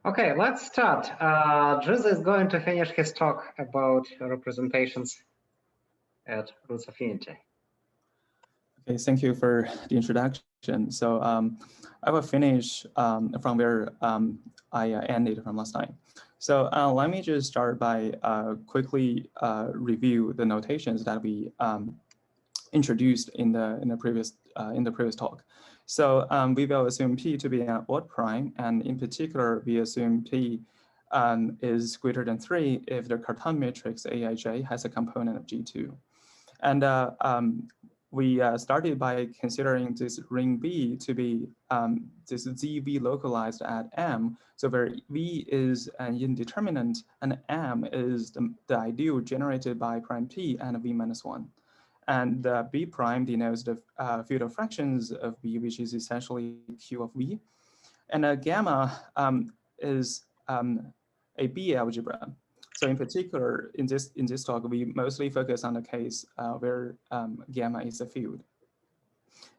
Okay, let's start. Driz is going to finish his talk about representations at roots affinity. Okay, thank you for the introduction. So I will finish from where I ended from last time. So let me just start by quickly review the notations that we introduced in the previous talk. So we will assume P to be an odd prime, and in particular, we assume P is greater than 3 if the Cartan matrix Aij has a component of G2. And we started by considering this ring B to be this ZV localized at M, so where V is an indeterminate and M is the ideal generated by prime P and V minus 1. And B prime denotes the field of fractions of V, which is essentially Q of V. And gamma is a B algebra. So in particular, in this talk, we mostly focus on the case where gamma is a field.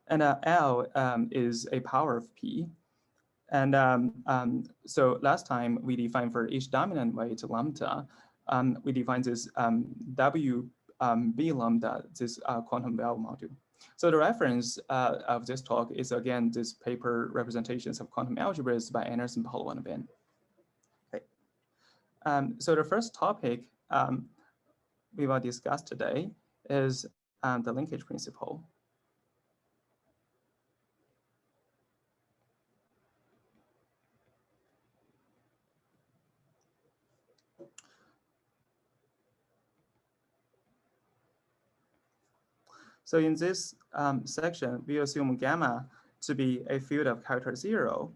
And L is a power of P. And so last time we defined for each dominant weight lambda, we defined this W B lambda, this quantum value module. So the reference of this talk is again this paper representations of quantum algebras by Anderson, Paulo, and Ben. Okay. So the first topic we will discuss today is the linkage principle. So in this section, we assume gamma to be a field of character 0.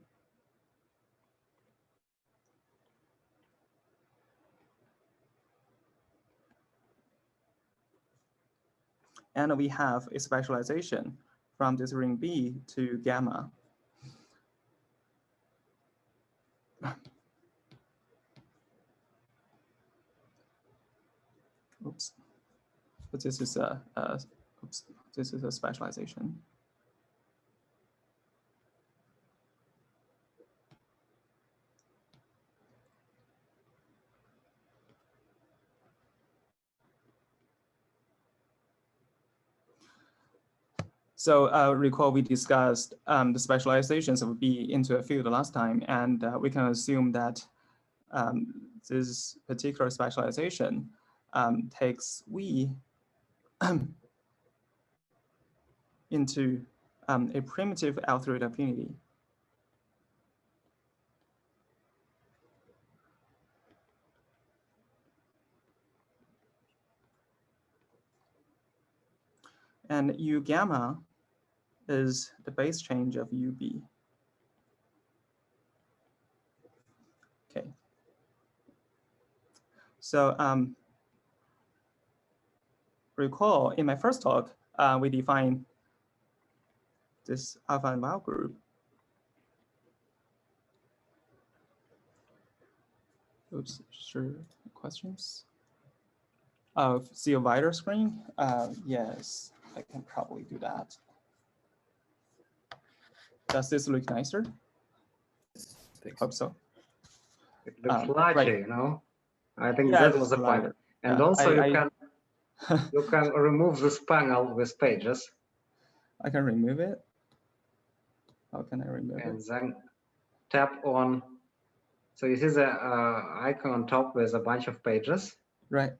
And we have a specialization from this ring B to gamma. Oops. But this is a specialization. So recall we discussed the specializations of B into a field last time, and we can assume that this particular specialization takes V into a primitive alternate affinity. And U gamma is the base change of UB. Okay. So recall in my first talk, we defined this alpha and Val group. Oops, sure, questions? See a wider screen? Yes, I can probably do that. Does this look nicer? Hope so. It looks larger, right. you know. I think yeah, that was the point. And yeah, also you can remove this panel with pages. I can remove it. How can I remove it? And then tap on. So you see the icon on top with a bunch of pages. Right.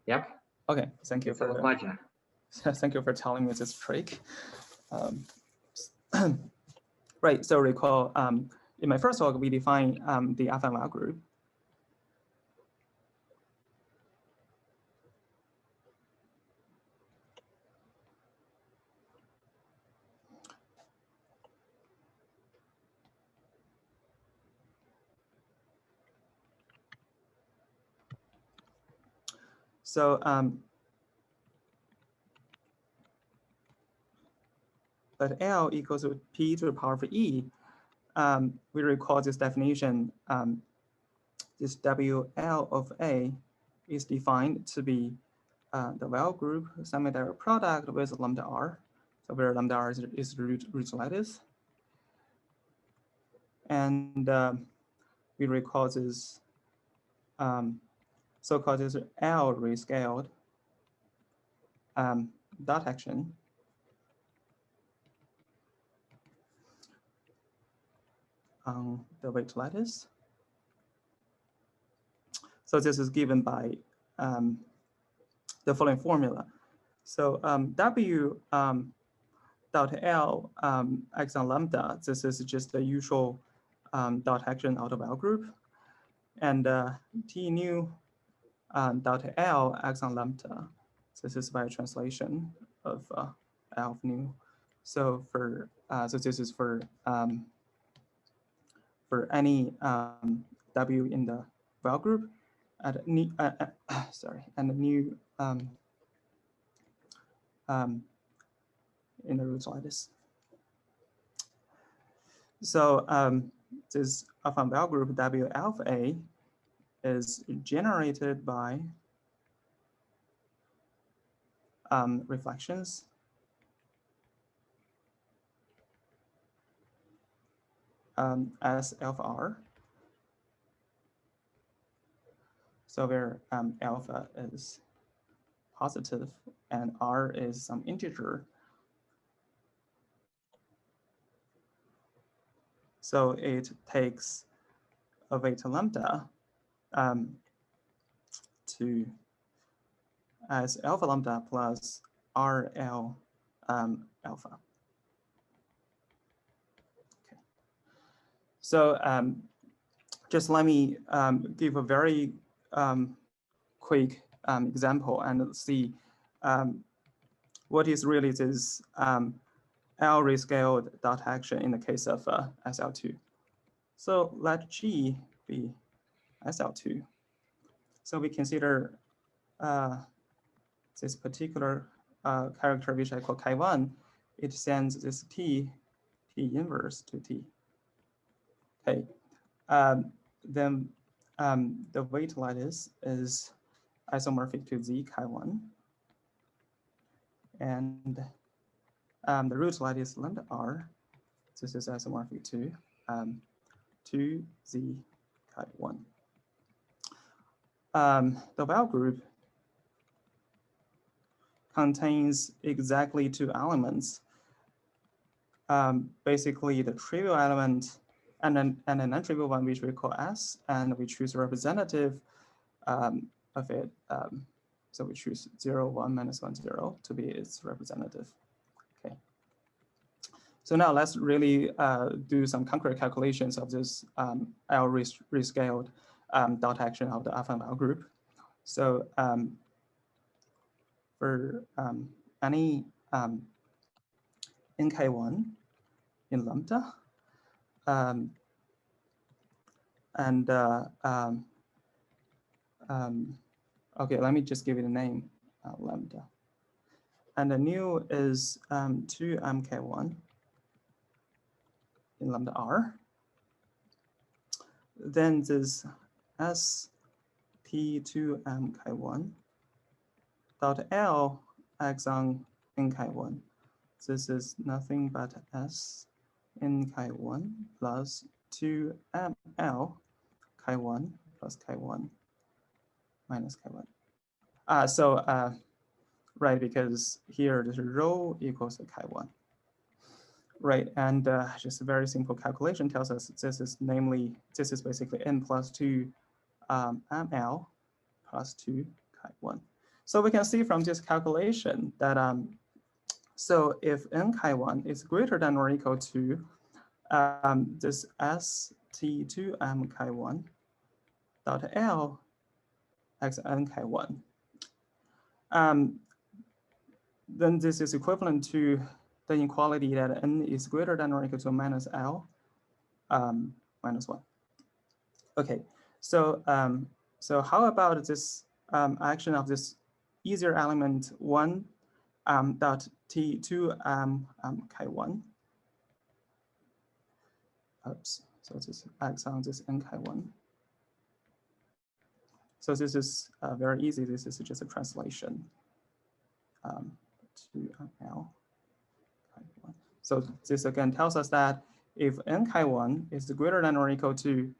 Yep. Okay. Thank you for larger. Thank you for telling me this trick. Right. So recall in my first talk we defined the alpha and Val group. So but L equals to P to the power of E. We recall this definition. This WL of A is defined to be the Val group semi-direct product with lambda R. So where lambda R is root lattice. And we recall this so-called this L rescaled dot action on the weight lattice. So this is given by the following formula. So W dot L axon lambda, this is just the usual dot action out of L group. And T nu dot L axon lambda, this is by translation of L of nu. So for so this is for any W in the L group at new sorry, and the new in the root lattice. So this alpha L group W alpha A is generated by reflections as alpha R. So where alpha is positive and R is some integer. So it takes a weight lambda to as alpha lambda plus RL alpha. Okay. So just let me give a very quick example and see what is really this L rescaled dot action in the case of SL2. So let G be SL2. So we consider this particular character, which I call Chi1. It sends this T inverse to T. Okay. Then the weight lattice is isomorphic to Z Chi1. And the root lattice lambda R, this is isomorphic to Z Chi1. The L group contains exactly two elements. Basically, the trivial element and a non-trivial one, which we call S, and we choose a representative of it. So we choose 0, 1, -1, 0 to be its representative. Okay. So now let's really do some concrete calculations of this L rescaled dot action of the alpha L group. So for any NK1 in lambda, okay, let me just give it a name, lambda. And the nu is 2 MK1 in lambda R. Then this ST2 MK1 dot L axon NK1. This is nothing but S NK1 plus 2 ML Chi1 plus Chi1 minus Chi1. Right, because here the rho equals to Chi1. Right, and just a very simple calculation tells us this is basically n plus 2 ML plus 2 Chi1. So we can see from this calculation that so if n Chi1 is greater than or equal to this ST2M Chi1 dot L x n Chi1, then this is equivalent to the inequality that n is greater than or equal to minus L minus 1. Okay, so so how about this action of this easier element 1 dot T2 Chi1? Oops, so this acts on this n Chi1. So this is very easy. This is just a translation to L Chi1. So this again tells us that if n Chi1 is greater than or equal to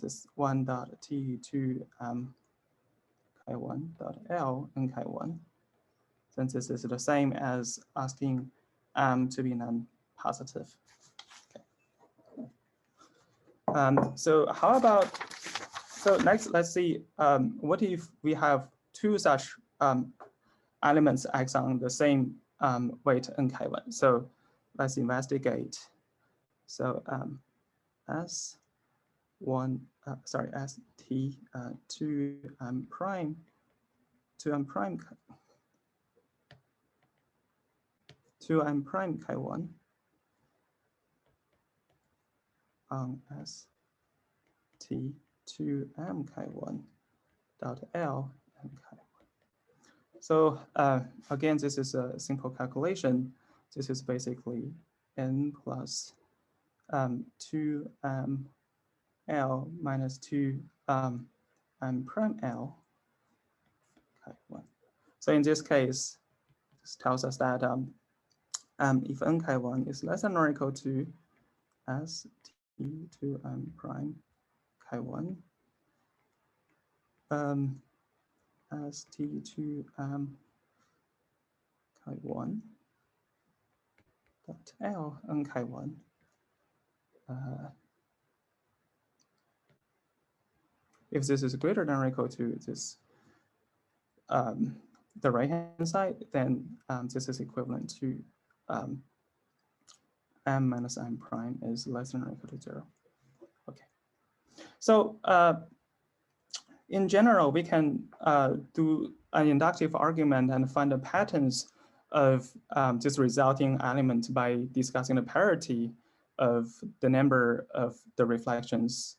this 1 dot t to chi1 dot l and chi1, since this is the same as asking to be non-positive. Okay. So how about, so next, let's see, what if we have two such elements acts on the same weight n chi1? So let's investigate. So S1, sorry, ST 2 m prime, 2 m prime, 2 m prime chi1 on ST 2 m chi1 dot L m chi1. So again, this is a simple calculation. This is basically n plus 2m L minus 2 m prime L chi1. So in this case, this tells us that if n chi1 is less than or equal to st 2 m prime chi1, st 2 m chi1 dot L n chi1 if this is greater than or equal to this the right hand side, then this is equivalent to m minus m prime is less than or equal to 0. Okay. So in general, we can do an inductive argument and find the patterns of this resulting element by discussing the parity of the number of the reflections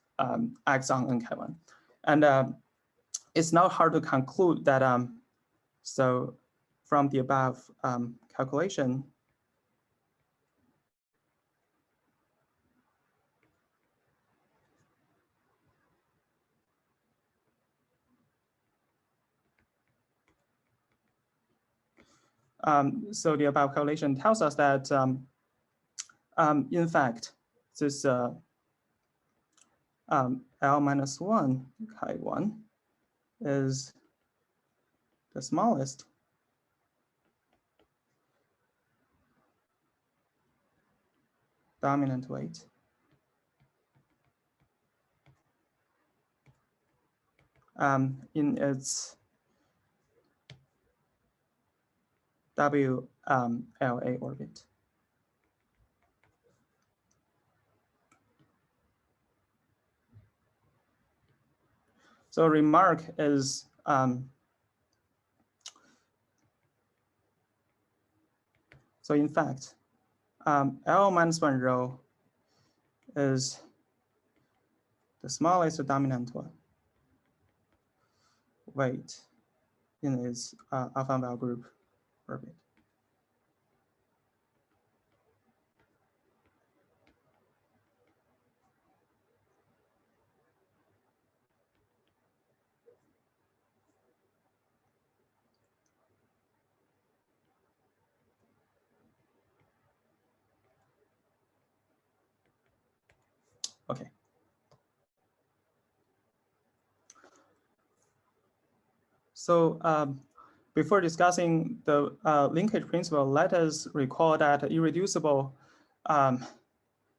acts on n chi1. And it's not hard to conclude that so from the above calculation, so the above calculation tells us that in fact, this L minus 1 chi1 is the smallest dominant weight in its WLA orbit. So remark is so in fact, L minus 1 rho is the smallest dominant weight in its alpha val group orbit. Okay. So before discussing the linkage principle, let us recall that irreducible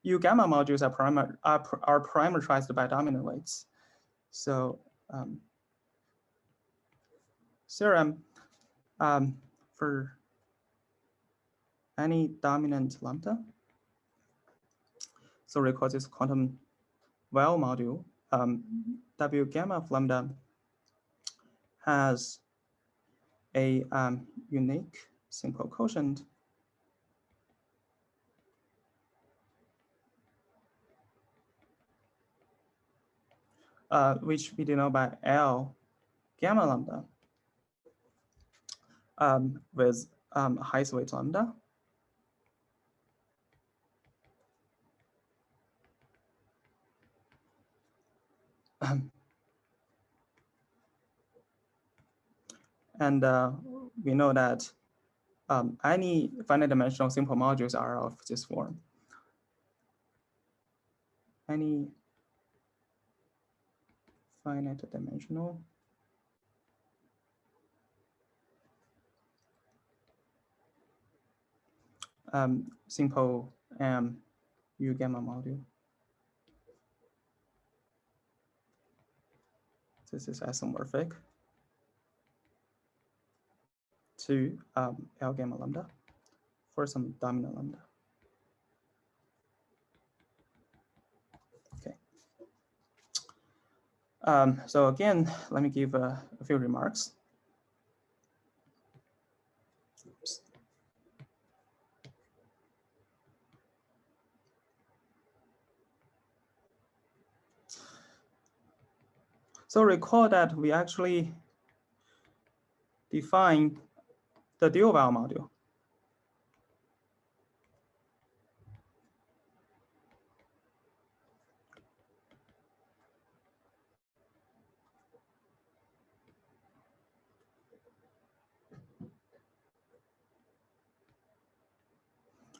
U gamma modules are parameterized by dominant weights. So theorem for any dominant lambda. So recall this quantum well module, W gamma of lambda has a unique simple quotient which we denote by L gamma lambda with highest weight lambda. And we know that any finite dimensional simple modules are of this form. Any finite dimensional. Simple U gamma module. This is isomorphic to L gamma lambda for some dominant lambda. Okay. So again, let me give a few remarks. Oops. So recall that we actually defined the dual vowel module.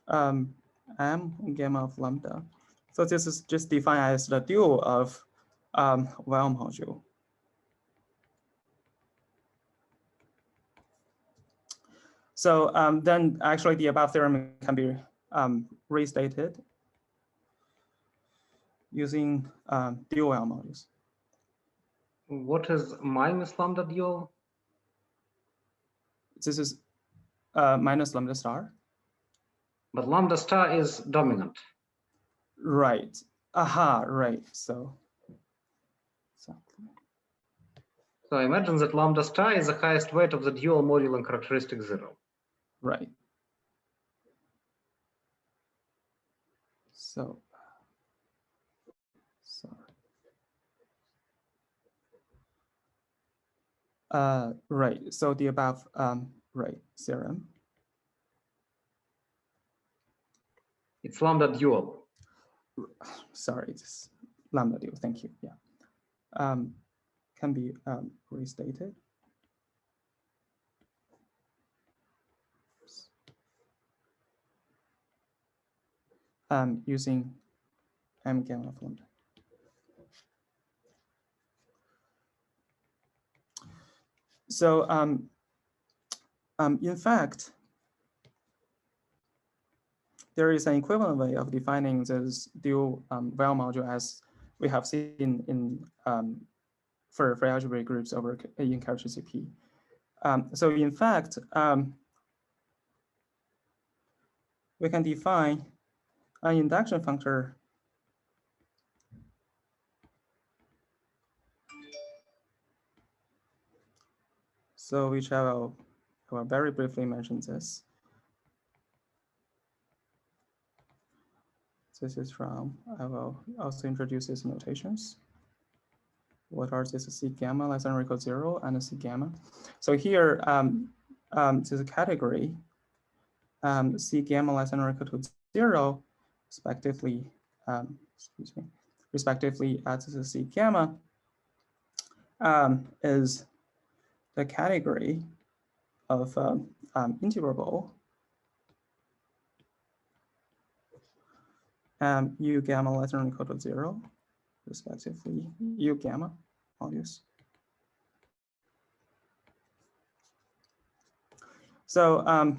M gamma of lambda. So this is just defined as the dual of vowel module. So then actually the above theorem can be restated using dual vowel modules. What is minus lambda dual? This is minus lambda star. But lambda star is dominant. Right. Aha, right. So imagine that lambda star is the highest weight of the dual module and characteristic 0. Right. So sorry. Right. So the above right theorem. It's lambda dual. Sorry, it's lambda dual. Thank you. Yeah. Can be restated. Using M gamma of lambda. So in fact, there is an equivalent way of defining this dual vowel module as we have seen in for algebraic groups over in characteristic P. So in fact, we can define an induction functor so which I will very briefly mention this. This is from, I will also introduce these notations. What are these C gamma less than or equal to 0 and C gamma? So here, this is a category, C gamma less than or equal to 0, respectively, respectively at this is C gamma is the category of integrable U gamma less than or equal to 0, respectively U gamma modules. So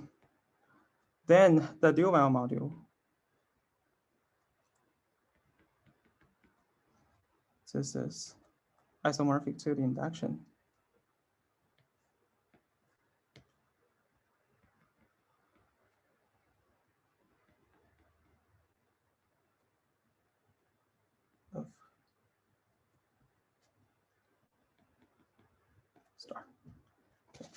then the dual vowel module, this is isomorphic to the induction. Of star. Okay.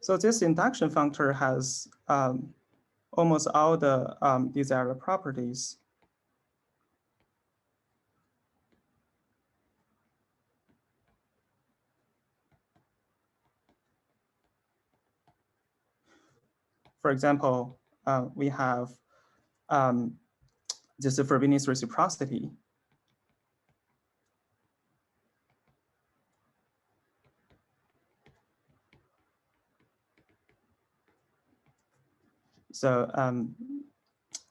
So this induction functor has almost all the desired properties. For example, we have just the Frobenius reciprocity. So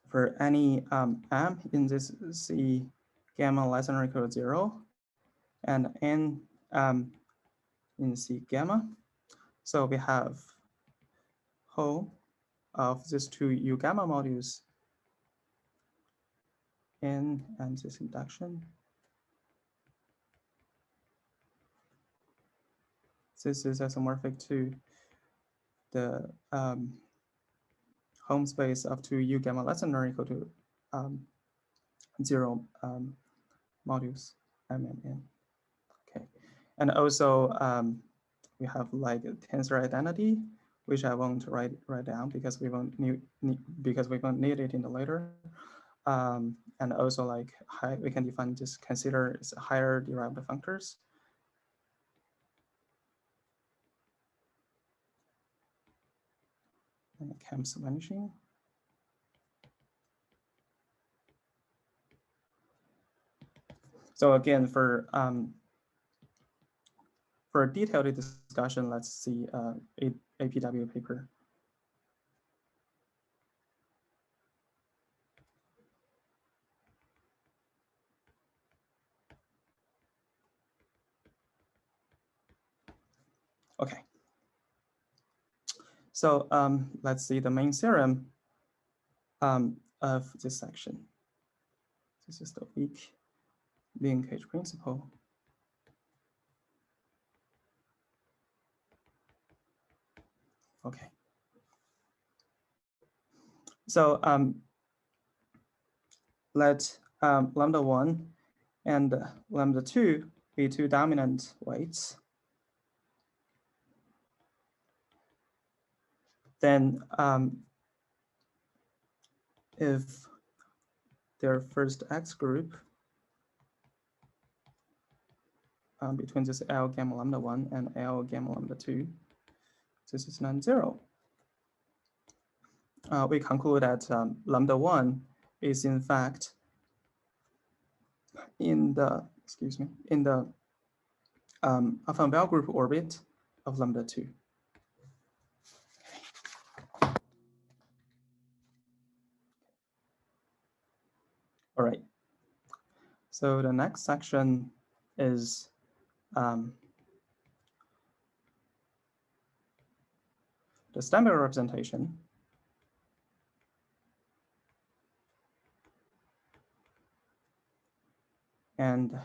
for any m in this C gamma less than or equal to 0, and n in C gamma, so we have whole of these two U gamma modules n and this induction. This is isomorphic to the home space of two U gamma less than or equal to 0 modules m and n. Okay, and also we have like a tensor identity, which I won't write down because we won't need it in the later. And also like we can define just consider higher derived functors. And camps vanishing. So again, for a detailed discussion, let's see APW paper. Okay. So let's see the main theorem of this section. This is the weak linkage principle. Okay. So let lambda 1 and lambda 2 be two dominant weights. Then if their first X group between this L gamma lambda 1 and L gamma lambda 2, this is non-zero. We conclude that lambda 1 is in fact in the von Bell group orbit of lambda 2. All right. So the next section is the Steinberg representation. And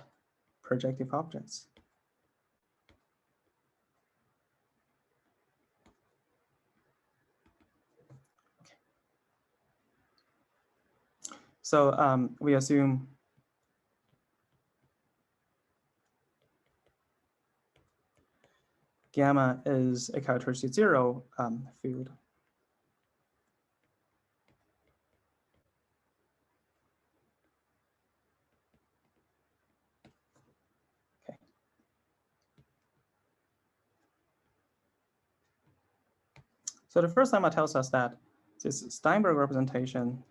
projective objects. Okay. So we assume gamma is a characteristic 0 field. Okay. So the first lemma tells us that this Steinberg representation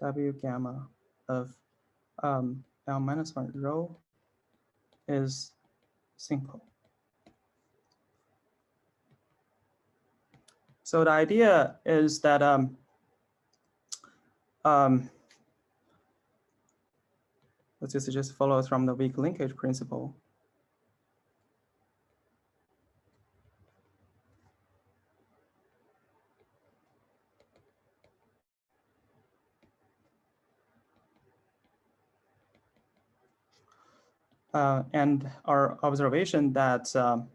W gamma of L-1 rho is simple. So the idea is that this just follows from the weak linkage principle. And our observation that so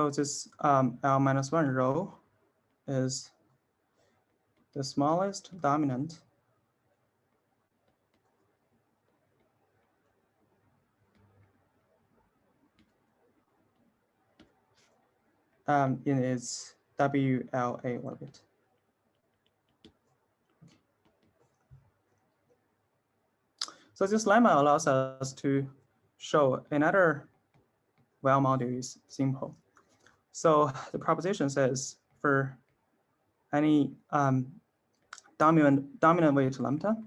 this L-1 rho is the smallest dominant in its WLA orbit. So this lemma allows us to show another well module is simple. So the proposition says for any dominant weight lambda,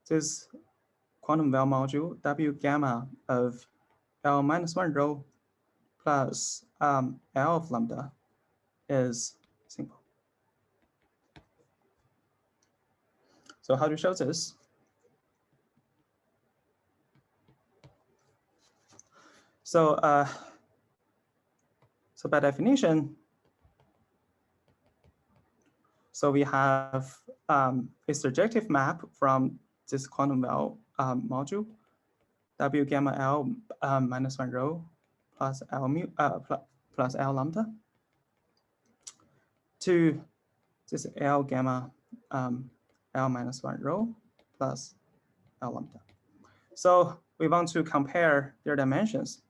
this quantum well module W gamma of L minus 1 rho plus L of lambda is simple. So how do you show this? So, so by definition, so we have a surjective map from this quantum well module, W gamma L minus 1 rho plus L mu plus L lambda to this L gamma L minus 1 rho plus L lambda. So we want to compare their dimensions.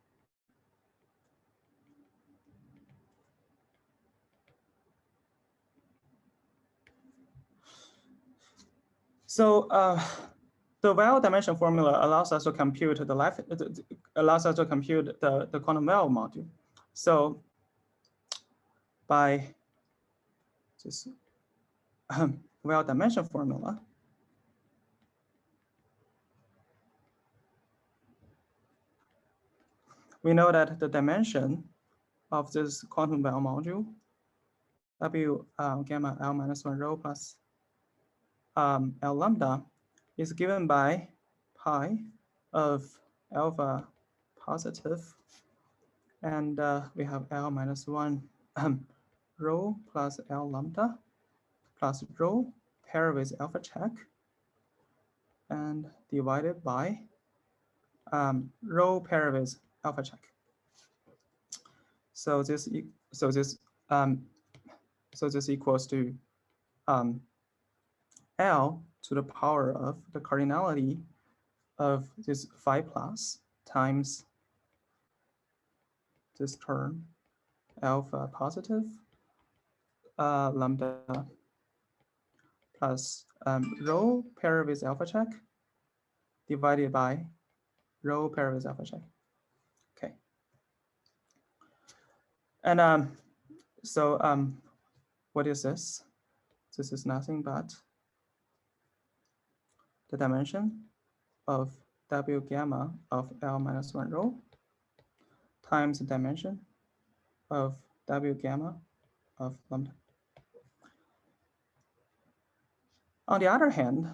So the well dimension formula allows us to compute the quantum well module. So by this well dimension formula, we know that the dimension of this quantum well module, W gamma L minus 1 rho plus L lambda, is given by pi of alpha positive, and we have L minus 1 rho plus L lambda plus rho paired with alpha check, and divided by rho paired with alpha check. So this equals to L to the power of the cardinality of this phi plus times this term alpha positive lambda plus rho paired with alpha check divided by rho paired with alpha check. Okay. And what is this? This is nothing but the dimension of W gamma of L minus 1 rho times the dimension of W gamma of lambda. On the other hand,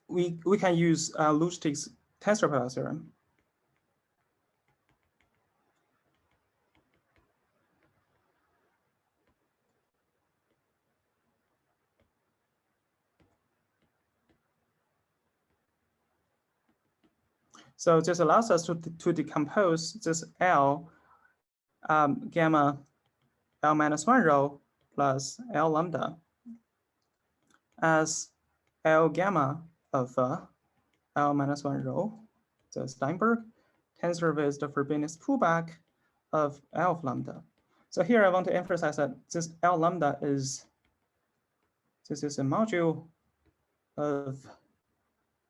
we can use Lusztig's tensor product theorem. So this allows us to decompose this L gamma L minus 1 rho plus L lambda as L gamma of L minus 1 rho, the Steinberg, tensor with the Frobenius pullback of L of lambda. So here I want to emphasize that this L lambda is a module of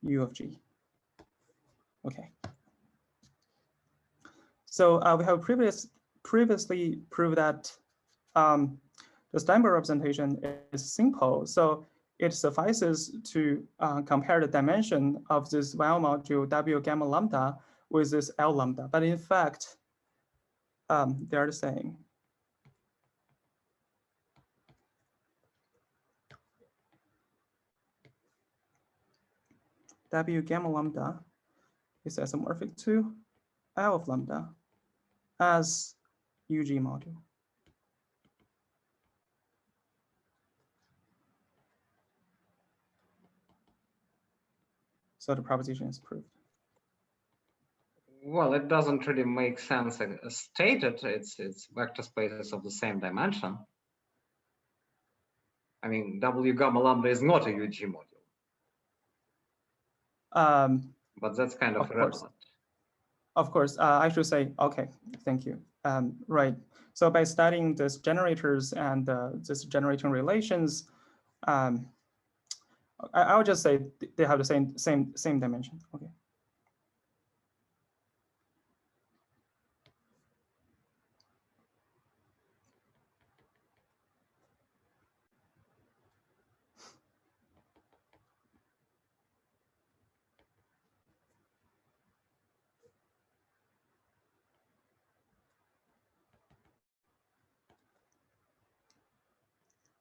U of G. Okay. So we have previously proved that the Steinberg representation is simple. So it suffices to compare the dimension of this well module W gamma lambda with this L lambda. But in fact, they are the same. W gamma lambda is isomorphic to L of lambda as UG module. So the proposition is proved. Well, it doesn't really make sense as stated. It's vector spaces of the same dimension. I mean, W gamma lambda is not a UG module. But that's kind of irrelevant. Of course, I should say, okay, thank you. Right, so by studying these generators and this generating relations, I would just say they have the same dimension. Okay.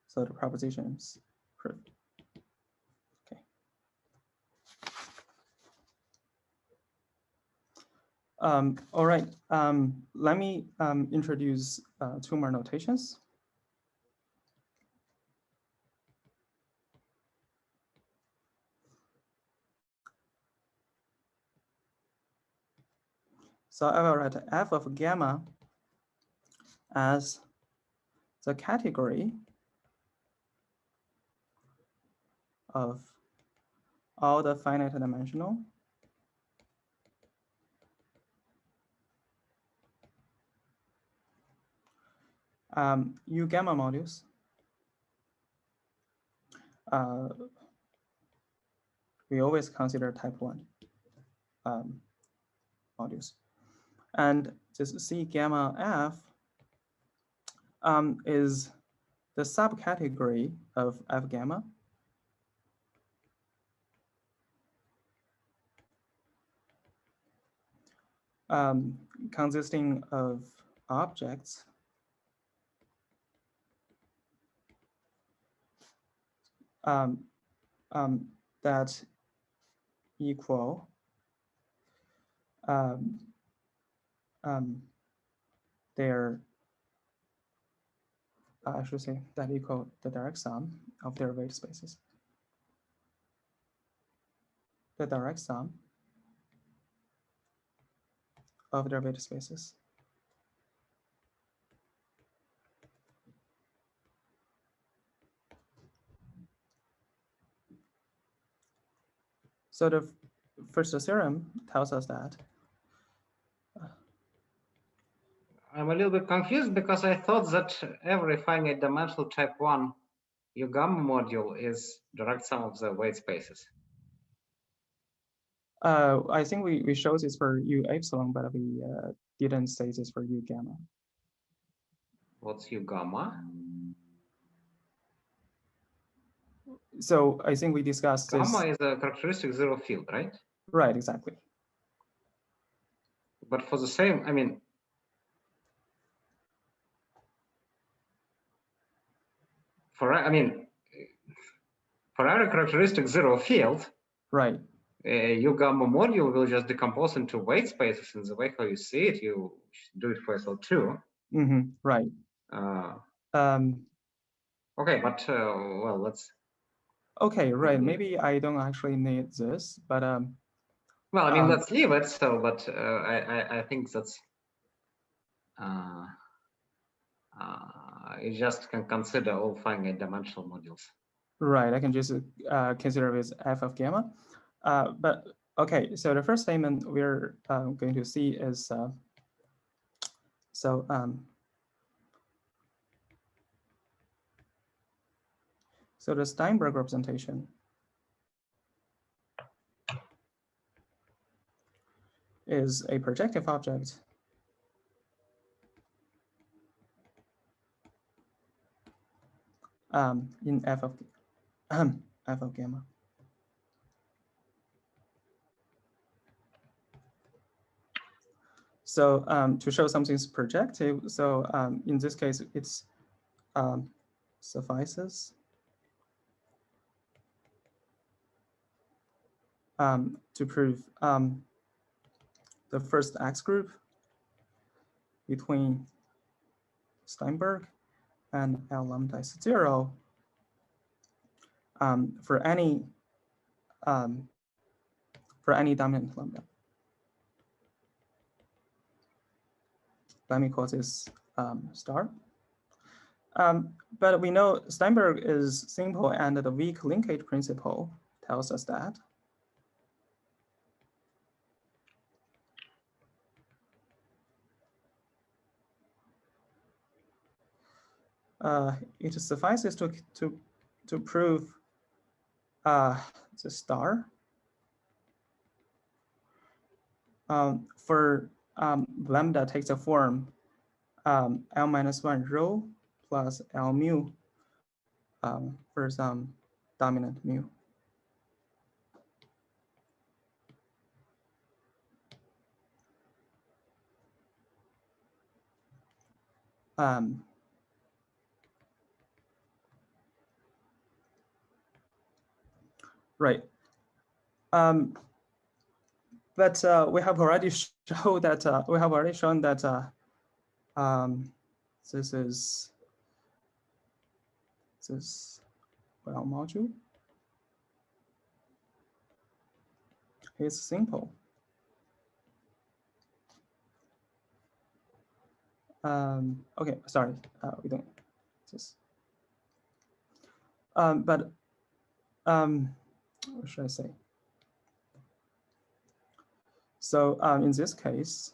So the proposition is proved. Okay. All right. Let me introduce two more notations. So I will write f of gamma as the category of all the finite dimensional U gamma modules we always consider type 1 modules. And this C gamma F is the subcategory of F gamma. Consisting of objects that equal their, I should say that equal the direct sum of their weight spaces. The direct sum of their weight spaces. So the first theorem tells us that. I'm a little bit confused because I thought that every finite dimensional type 1 U gamma module is direct sum of the weight spaces. I think we showed this for U epsilon, but we didn't say this for U gamma. What's U gamma? So I think we discussed Gamma this. is a characteristic zero field, right? Right, exactly. But for the same, I mean, for every characteristic zero field, right, U gamma module will just decompose into weight spaces in the way how you see it. You should do it for SL2. Right. Okay, but well, let's. Okay, right. Maybe I don't actually need this, but well, I mean, let's leave it. So, but I think that's you just can consider all finite dimensional modules. Right. I can just consider it as f of gamma. But okay, so the first statement we're going to see is so the Steinberg representation is a projective object in f of gamma. So to show something's projective, so in this case, it's suffices to prove the first X group between Steinberg and L lambda is 0 for any dominant lambda. Let me call this star. But we know Steinberg is simple, and the weak linkage principle tells us that. It suffices to prove the star. For lambda takes the form L-1 rho plus L mu for some dominant mu. Right. But we have already shown that this is this well module is simple. Okay, sorry, we don't just. But what should I say? So in this case,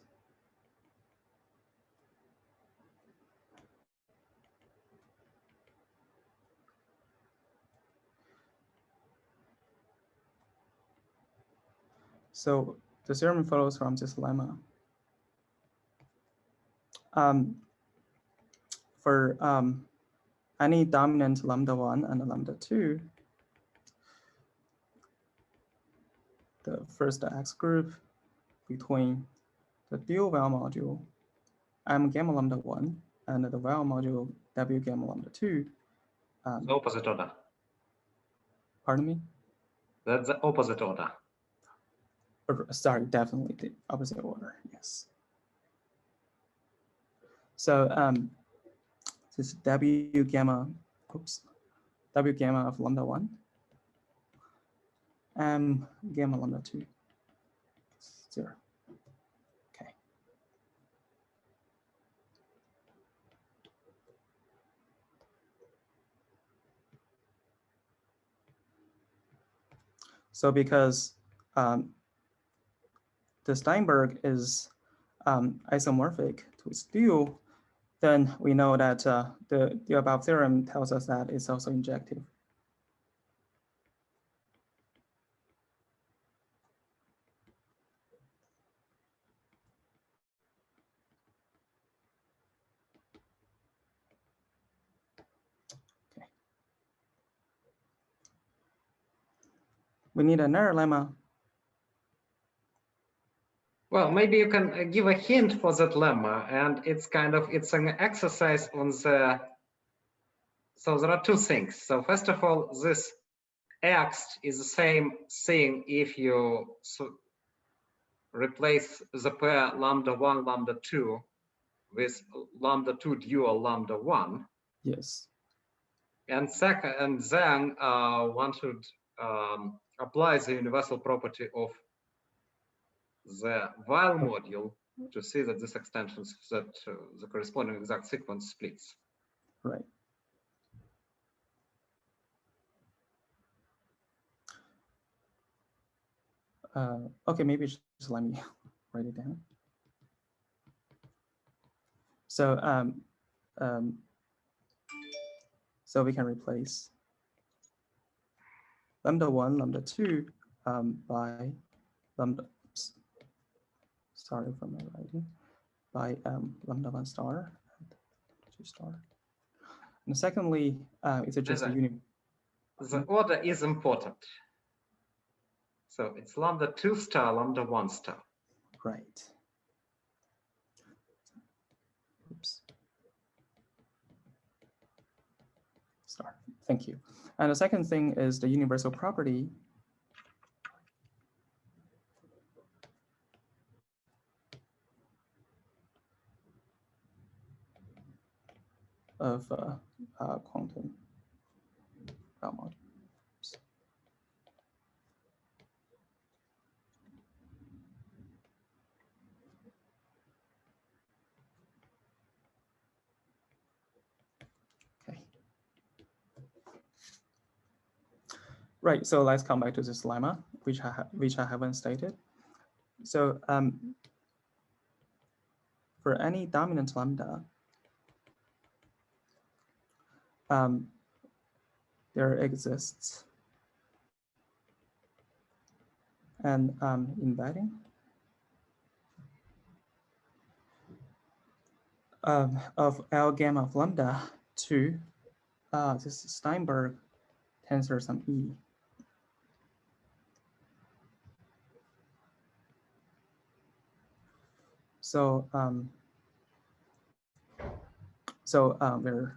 so the theorem follows from this lemma. For any dominant lambda 1 and lambda 2, the first X group between the dual well module M gamma lambda 1 and the well module W gamma lambda 2. The opposite order. Pardon me? That's the opposite order. Sorry, definitely the opposite order, yes. So this W gamma of lambda 1, M gamma lambda 2, 0. Okay. So because the Steinberg is isomorphic to its dual, then we know that the above theorem tells us that it's also injective. Okay. We need another lemma. Well, maybe you can give a hint for that lemma, and it's an exercise on the. So there are two things. So first of all, this X is the same thing if you replace the pair lambda 1, lambda 2 with lambda 2 dual lambda 1. Yes. And second, and then one should apply the universal property of the while module to see that this extension, that the corresponding exact sequence splits. Right. Okay, maybe just let me write it down. So so we can replace lambda 1, lambda 2 by lambda. Oops, sorry for my writing. By lambda 1 star and 2 star. And secondly, it's just a unit. The order is important. So it's lambda 2 star, lambda 1 star. Right. Oops. Star. Thank you. And the second thing is the universal property of quantum module. Okay. Right. So let's come back to this lemma, which I haven't stated. So for any dominant lambda, there exists and embedding of L gamma of lambda to this Steinberg tensor sum E. So where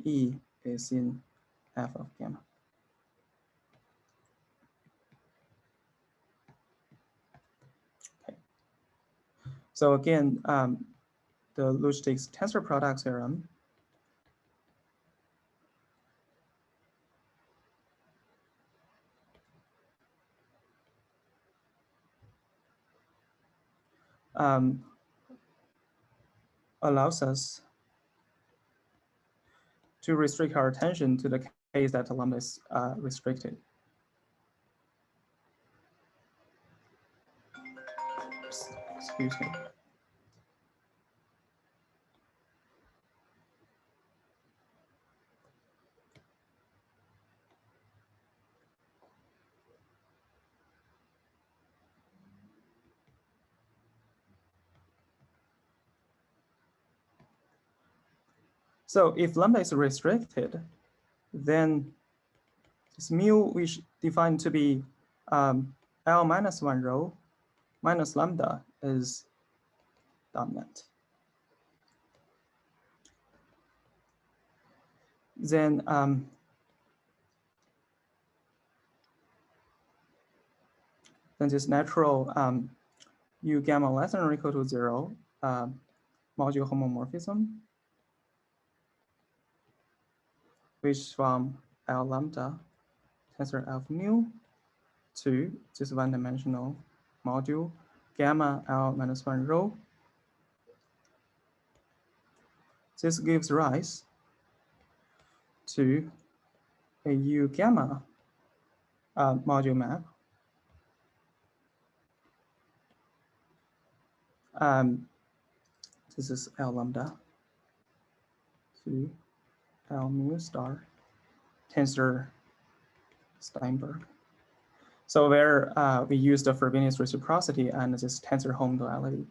E is in F of gamma. Okay. So again, the Lusztig's tensor product theorem allows us to restrict our attention to the case that lambda is restricted. Excuse me. So if lambda is restricted, then this mu which defined to be L minus 1 rho minus lambda is dominant. Then this natural U gamma less than or equal to 0 module homomorphism, which from L lambda tensor F mu to this one-dimensional module gamma L minus 1 rho. This gives rise to a U gamma module map. This is L lambda to L mu star tensor Steinberg. So where we use the Frobenius reciprocity and this tensor home duality.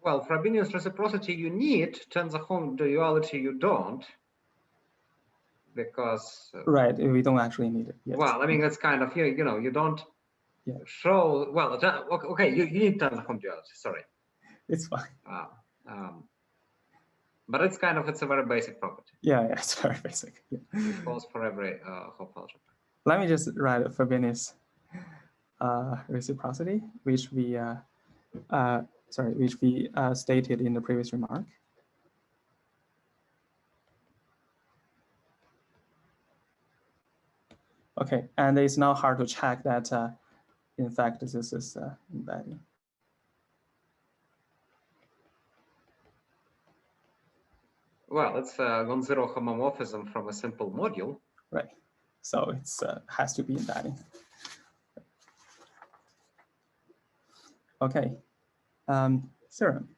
Well, Frobenius reciprocity you need, tensor home duality you don't, because right, we don't actually need it yet. Well, I mean that's kind of you know you don't show well. Okay, you need tensor home duality. Sorry, it's fine. But it's kind of, it's a very basic property. Yeah, it's very basic. Yeah. It goes for every Hopf algebra. Let me just write a Frobenius reciprocity, which we stated in the previous remark. Okay, and it's now hard to check that in fact this is embedding. Well, it's a non-zero homomorphism from a simple module. Right. So it's has to be embedding. Okay. Theorem.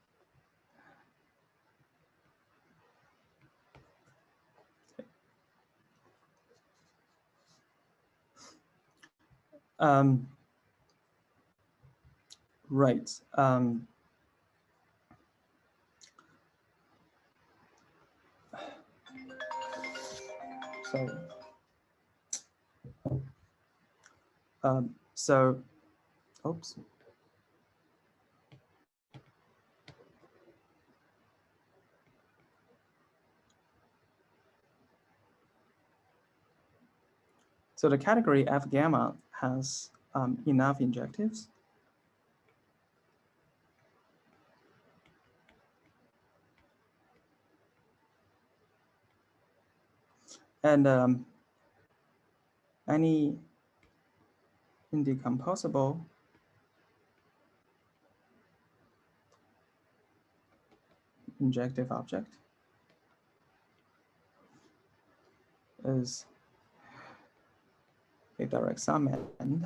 Right. So, oops. So the category F gamma has enough injectives. And any indecomposable injective object is a direct summand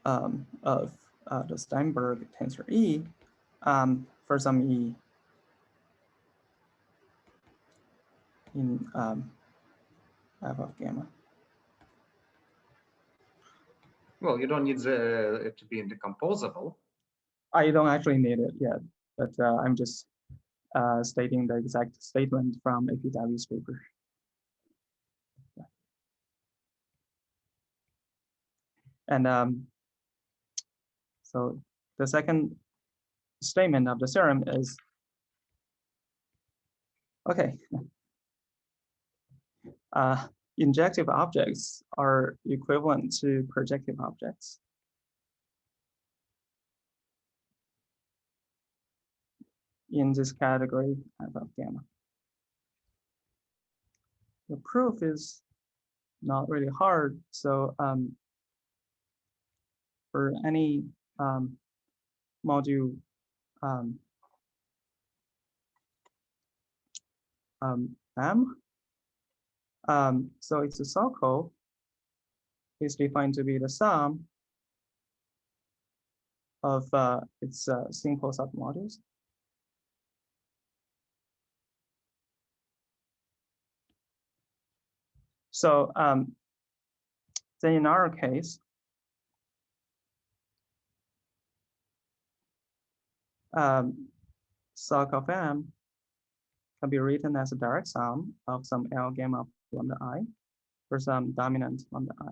of the Steinberg tensor E for some E in f of gamma. Well, you don't need it to be indecomposable. I don't actually need it yet, but I'm just stating the exact statement from APW's paper. Yeah. And so the second statement of the theorem is, okay, injective objects are equivalent to projective objects. In this category f of gamma. The proof is not really hard. So for any module M, so its circle is defined to be the sum of its simple submodules. So then in our case, soc of M can be written as a direct sum of some L gamma lambda I for some dominant lambda I.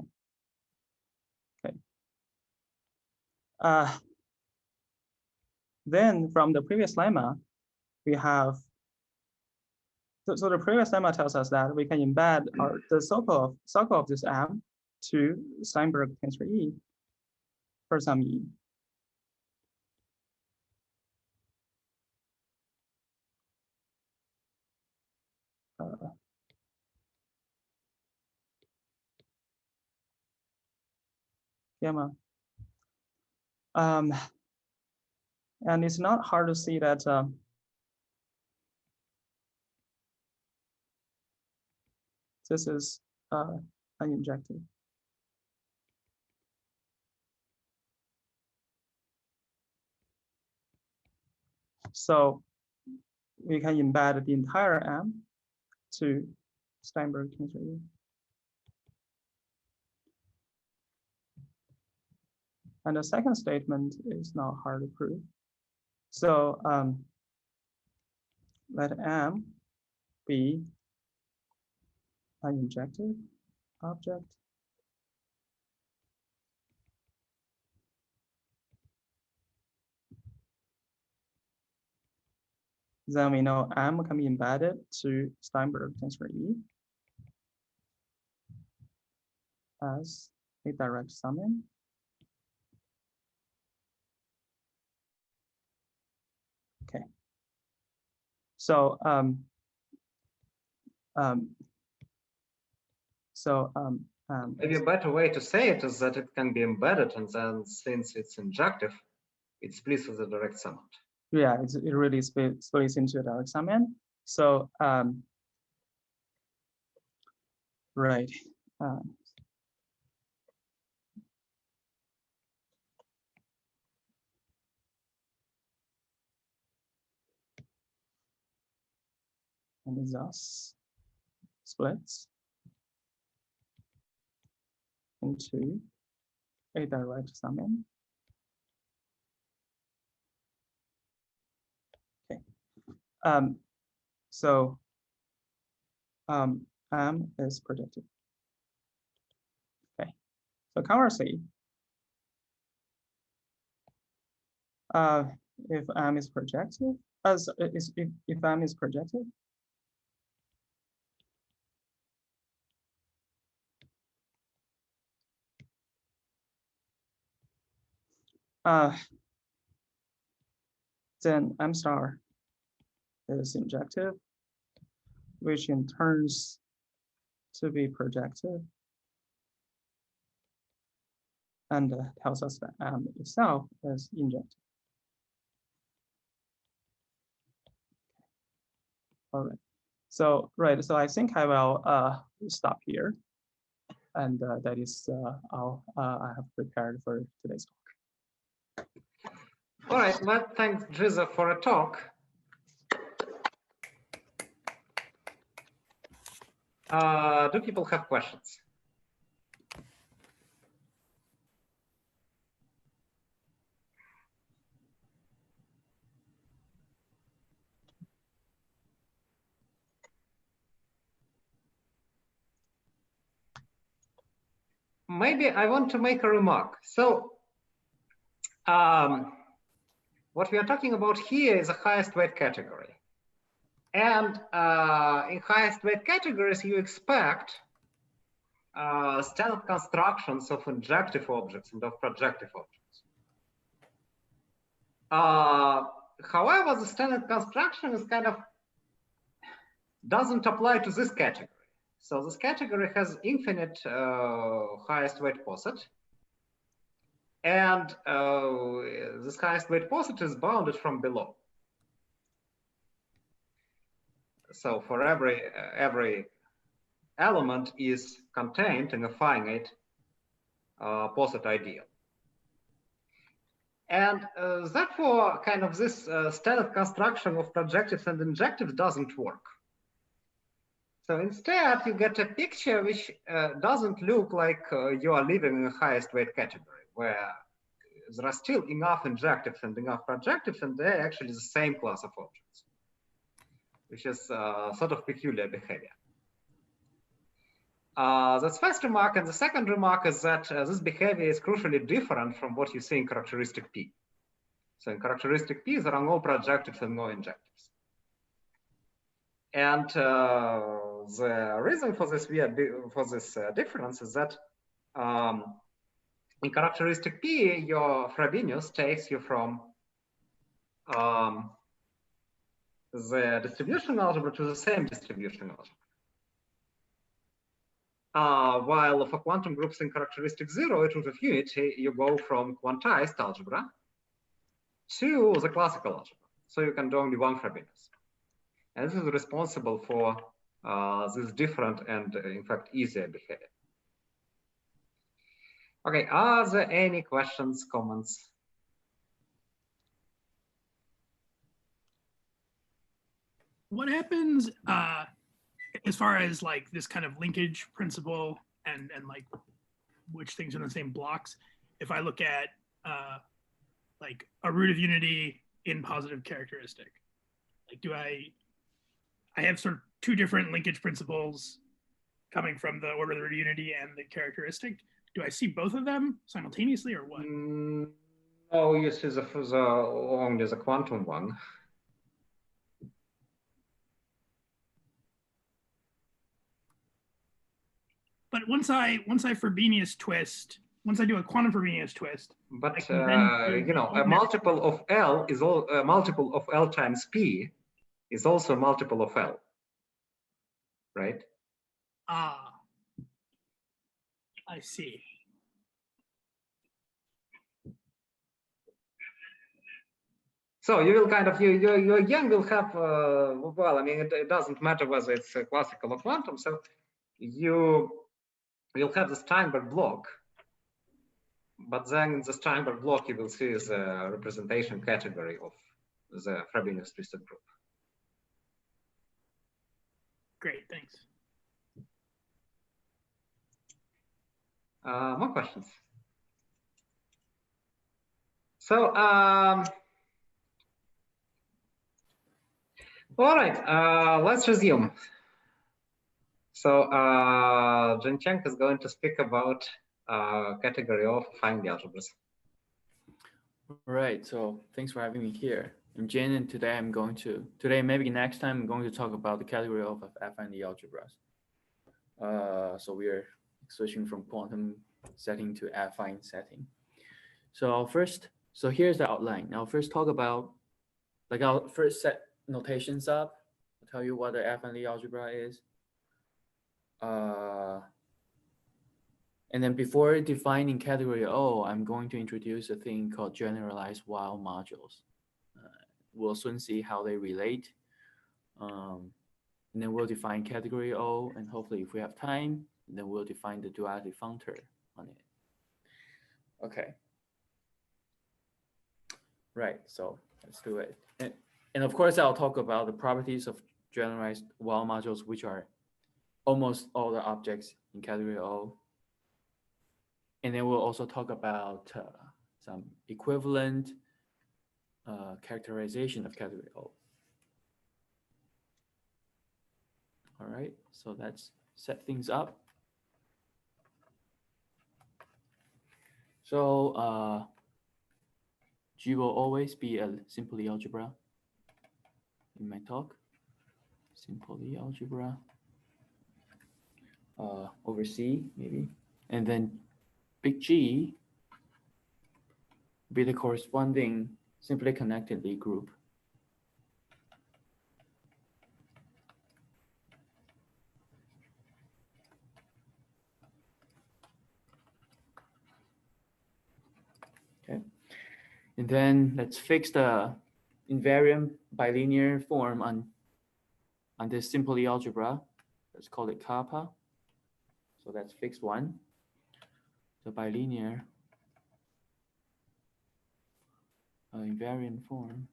Okay. Then from the previous lemma, we have, so the previous lemma tells us that we can embed the circle of this M to Steinberg tensor E for some E. Gamma. And it's not hard to see that this is an injective. So we can embed the entire M to Steinberg tensor E. And the second statement is not hard to prove. So let M be an injective object. Then we know M can be embedded to Steinberg tensor E as a direct summing. Okay. So maybe a better way to say it is that it can be embedded, and then since it's injective, it splits with the direct summand. Yeah, it really splits into a direct summand. So right. And thus splits into a direct summand. Okay. So M is projective. Okay. So conversely, if M is projective, if M is projective, then M star is injective, which in turns to be projective, and tells us that M itself is injective. All right. So so I think I will stop here, and that is all I have prepared for today's talk. All right, well, thanks, Giza, for a talk. Do people have questions? Maybe I want to make a remark. So what we are talking about here is a highest weight category. And in highest weight categories, you expect standard constructions of injective objects and of projective objects. However, the standard construction is kind of doesn't apply to this category. So this category has infinite highest weight poset. And this highest weight poset is bounded from below. So for every element is contained in a finite poset ideal. And therefore, kind of this standard construction of projectives and injectives doesn't work. So instead, you get a picture which doesn't look like you are living in the highest weight category, where there are still enough injectives and enough projectives, and they're actually the same class of objects, which is sort of peculiar behavior. That's first remark. And the second remark is that this behavior is crucially different from what you see in characteristic P. So in characteristic P, there are no projectives and no injectives. And the reason for this difference is that in characteristic P, your Frobenius takes you from the distribution algebra to the same distribution algebra. While for quantum groups in characteristic 0 at root of unity, you go from quantized algebra to the classical algebra. So you can do only one Frobenius. And this is responsible for this different and, in fact, easier behavior. Okay, are there any questions, comments? What happens as far as like this kind of linkage principle and like which things are in the same blocks? If I look at like a root of unity in positive characteristic, like do I have sort of two different linkage principles coming from the order of the root of unity and the characteristic. Do I see both of them simultaneously or what? Oh, you see only the quantum one. But once I Frobenius twist, once I do a quantum Frobenius twist. But you know, a multiple of L is a multiple of L times P is also a multiple of L, right? Ah, I see. So you will kind of, you again will have, well, I mean, it doesn't matter whether it's classical or quantum. So you will have the Steinberg block, but then in the Steinberg block, you will see the representation category of the Frobenius twisted group. Great, thanks. More questions? So, all right, let's resume. So Jin-Cheng is going to speak about category of affine algebras. All right, so thanks for having me here. I'm Jin, and today maybe next time, I'm going to talk about the category of affine algebras. So we are switching from quantum setting to affine setting. So here's the outline. I'll first talk about, like I'll first set notations up. I'll tell you what the affine algebra is. And then before defining category O, I'm going to introduce a thing called generalized Weil modules. We'll soon see how they relate. And then we'll define category O, and hopefully if we have time, then we'll define the duality functor on it. Okay. Right, so let's do it. And of course, I'll talk about the properties of generalized Weil modules, which are almost all the objects in category O. And then we'll also talk about some equivalent characterization of category O. All right, so let's set things up. So G will always be a simple algebra in my talk. Simple algebra over C maybe, and then big G be the corresponding simply connected Lie group. Okay, and then let's fix the invariant bilinear form on this simple algebra. Let's call it kappa. So that's fixed one. The bilinear invariant form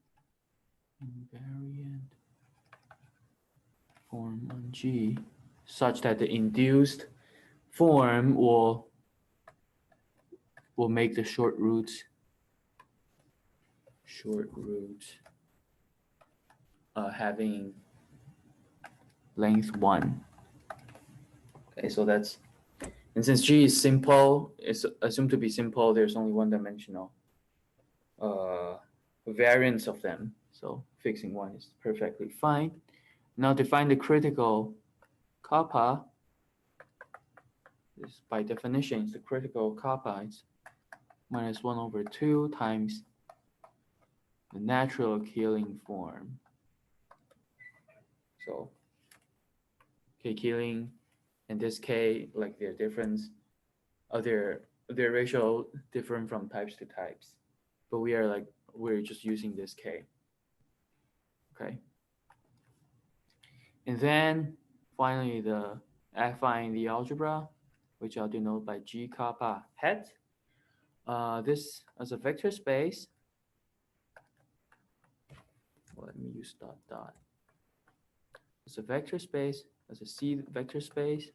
on G such that the induced form will make the short root having length 1. Okay, so that's, and since G is simple, it's assumed to be simple, there's only one-dimensional variance of them. So fixing one is perfectly fine. Now define the critical kappa. This, by definition, is the critical kappa. It's -1/2 times the natural Killing form. So K Killing and this K, like their difference, their ratio different from types to types, but we're just using this K. Okay. And then finally the affine the algebra, which I'll denote by G kappa het. This as a vector space. Well, let me use dot dot. It's a vector space, as a C vector space.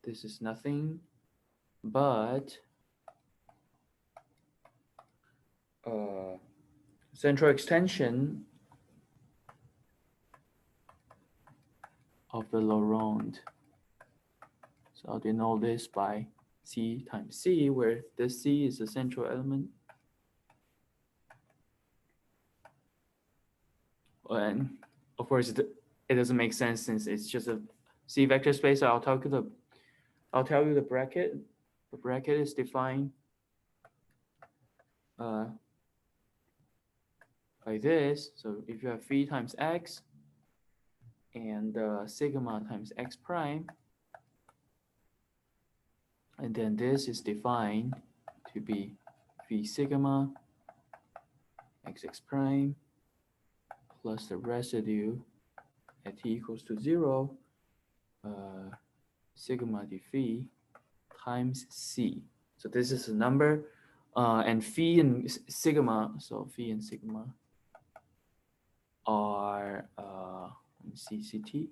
This is nothing but central extension of the Laurent. So I'll denote this by C times C, where this C is the central element. And of course, it doesn't make sense since it's just a C vector space. So I'll tell you the bracket. The bracket is defined by this. So if you have phi times x and sigma times x prime, and then this is defined to be phi sigma xx prime plus the residue at t equals to 0, sigma d phi times c. So this is a number, and phi and sigma. So phi and sigma are let me see, CT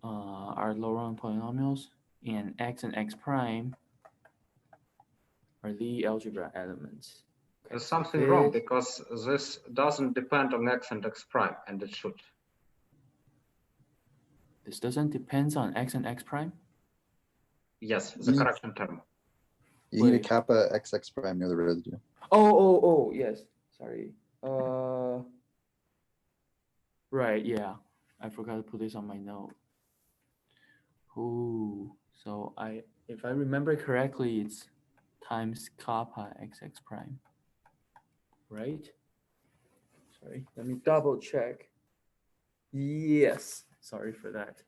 are Laurent polynomials, and x prime are Lie algebra elements. Okay, There's something wrong because this doesn't depend on x and x prime, and it should. This doesn't depend on x and x prime? Yes, the correction term. You need a kappa xx prime near the residue. Oh, yes. Sorry. Right, yeah. I forgot to put this on my note. Ooh, so if I remember correctly, it's times kappa xx prime. Right? Sorry, let me double check. Yes, sorry for that.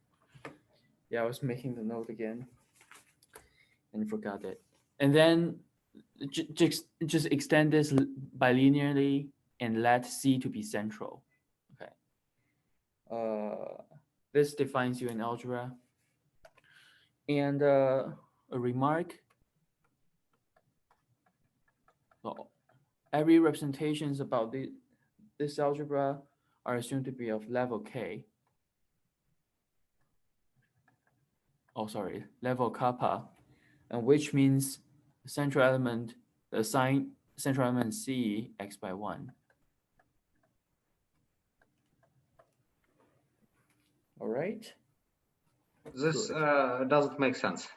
Yeah, I was making the note again and forgot it. And then just extend this bilinearly and let C to be central. Okay. This defines you in algebra. And a remark. So every representations about this algebra are assumed to be of level K. oh sorry, level kappa, and which means the central element, assign central element C x by 1. All right. This Good. doesn't make sense.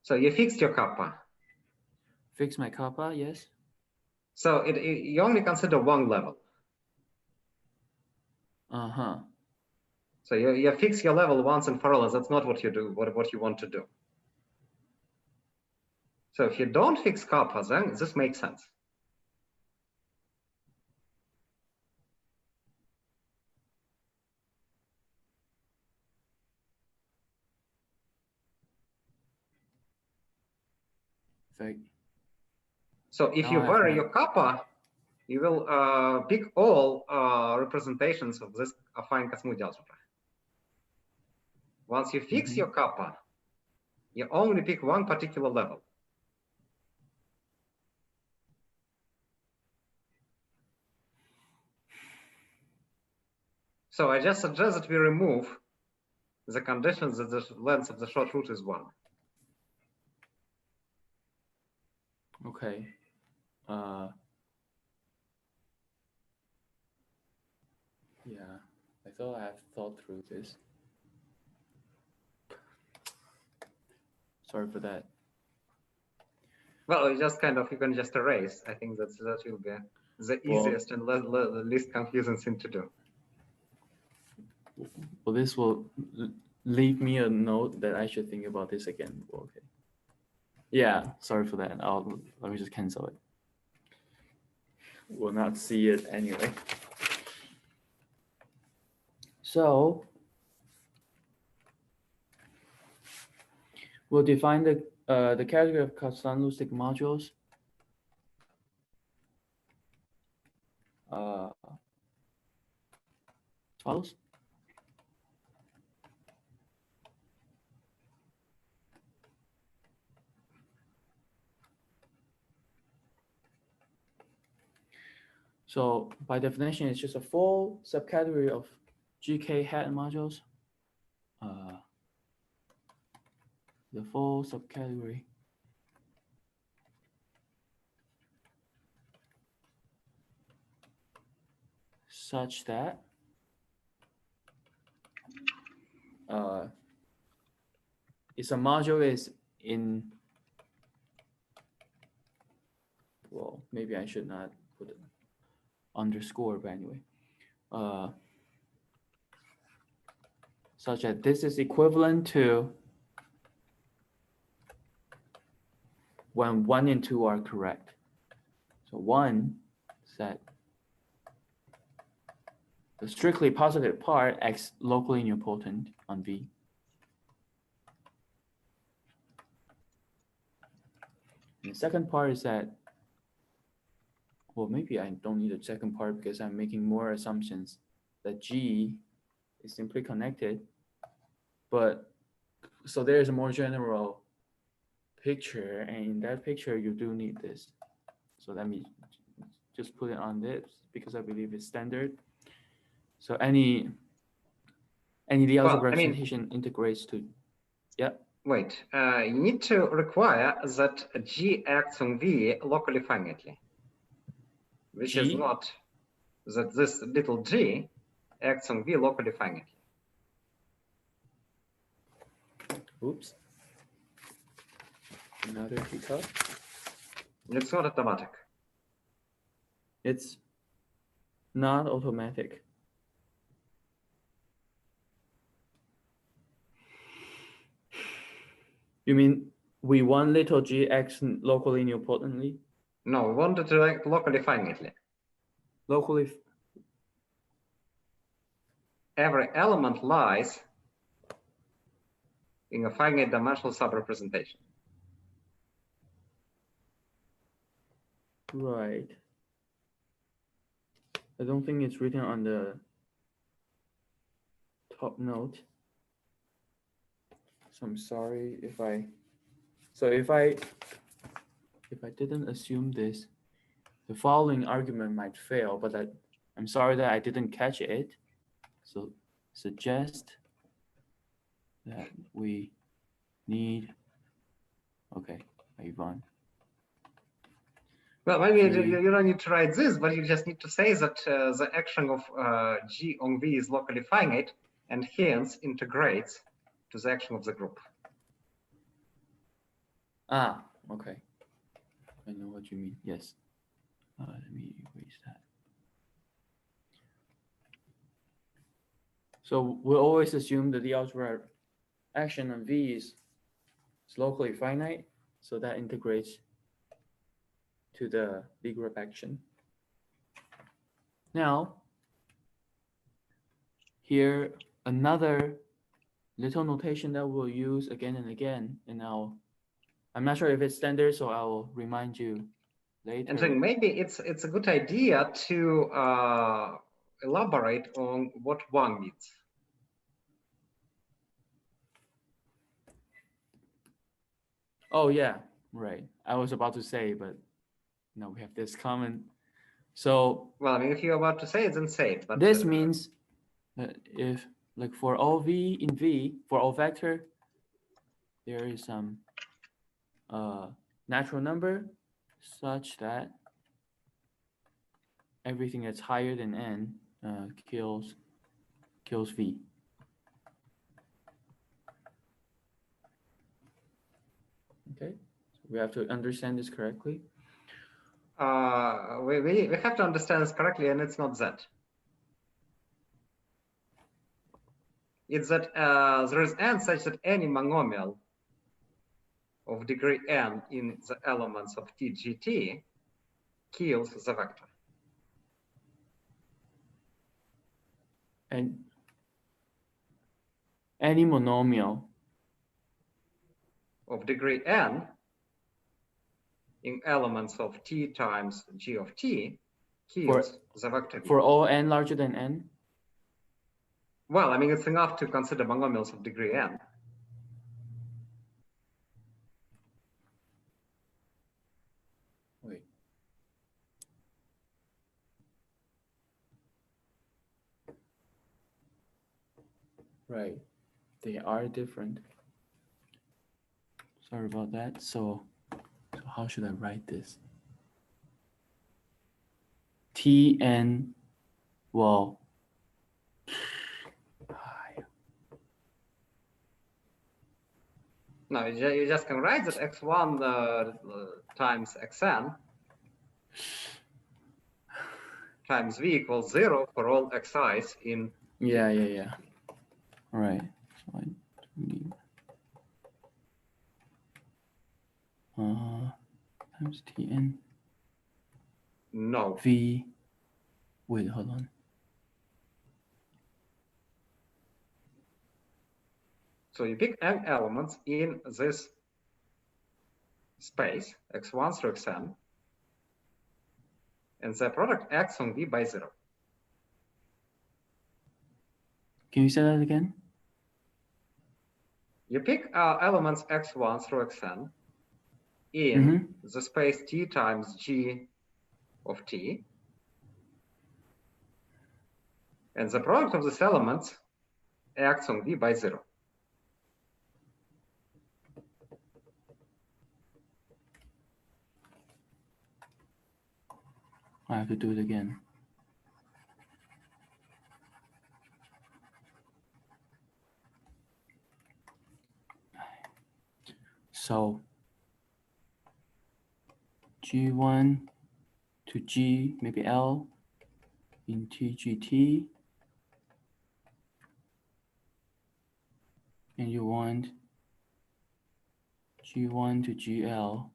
So you fixed your kappa. Fix my kappa, yes. So you only consider one level. Uh-huh. So you fix your level once and for all, and that's not what you do, what you want to do. So if you don't fix kappa, then this makes sense. So if you vary your kappa, you will pick all representations of this affine Cosmode algebra. Once you fix your kappa, you only pick one particular level. So I just suggest that we remove the conditions that the length of the short root is 1. Okay. Yeah, I thought I have thought through this. Sorry for that. Well, you just you can just erase. I think that will be the easiest and least confusing thing to do. Well, this will leave me a note that I should think about this again. Okay. Yeah, sorry for that. Let me just cancel it. We'll not see it anyway. So we'll define the category of Kazhdan-Lusztig modules. As follows. So by definition, it's just a full subcategory of GK hat modules. The full subcategory such that it's a module is in, well, maybe I should not put it underscore, but anyway, such that this is equivalent to when 1 and 2 are correct. So 1 set the strictly positive part acts locally nilpotent on V. And the second part is that, well, maybe I don't need a second part because I'm making more assumptions that G is simply connected. But so there's a more general picture, and in that picture you do need this. So let me just put it on this because I believe it's standard. So any the algebra representation integrates to, yeah. Wait, you need to require that G acts on V locally finitely, which G? is not that this little g acts on V locally finitely. Oops. Another hiccup. It's not automatic. It's not automatic. You mean we want little g acts locally nilpotently? No, we want it to act locally finitely. Locally. Every element lies in a finite dimensional subrepresentation. Right. I don't think it's written on the top note. So I'm sorry if I didn't assume this, the following argument might fail, but I'm sorry that I didn't catch it. So suggest that we need. Okay, Ivan. Well, maybe Okay. you don't need to write this, but you just need to say that the action of G on V is locally finite and hence integrates to the action of the group. Ah, okay. I know what you mean. Yes. Let me erase that. So we'll always assume that the algebra action on V is locally finite, so that integrates to the B group action. Now, here another little notation that we'll use again and again, and I'm not sure if it's standard, so I'll remind you later. And then maybe it's a good idea to elaborate on what one means. Oh yeah, right. I was about to say, but no, we have this common. So Well, I mean, if you're about to say it, then say it. But this means that if, like, for all V in V, for all vector, there is some natural number such that everything that's higher than n kills V. Okay, so we have to understand this correctly. we have to understand this correctly, and it's not that. It's that there is n such that any monomial of degree n in the elements of TGT kills the vector. And any monomial of degree n in elements of T times G of T kills the vector. For all n larger than n? Well, I mean, it's enough to consider monomials of degree n. Wait. Right. They are different. Sorry about that. So how should I write this? Tn, well, No, you just can write that x1 times xn times v equals 0 for all xi's in. yeah. All right. So I need times Tn. No. V. Wait, hold on. So you pick n elements in this space, x1 through xn, and the product x on v by 0. Can you say that again? You pick elements x1 through xn in the space T times G of T, and the product of these elements x on v by 0. I have to do it again. So G1 to G, maybe L in TGT, and you want G1 to GL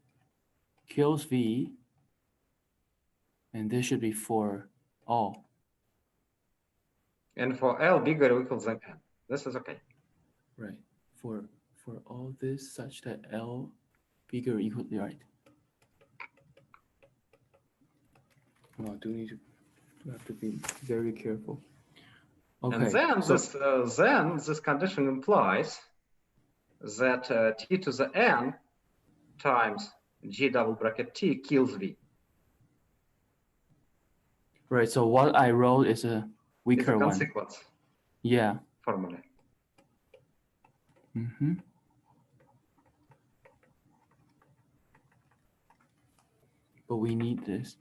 kills V, and this should be for all. And for L bigger or equals than n. This is okay. Right. For all this such that L bigger or equal, right. Oh, do have to be very careful. Okay. And then this condition implies that T to the n times G double bracket T kills V. Right. So what I wrote is a weaker It's a one. consequence. Yeah. Formula. Mm-hmm. But we need this.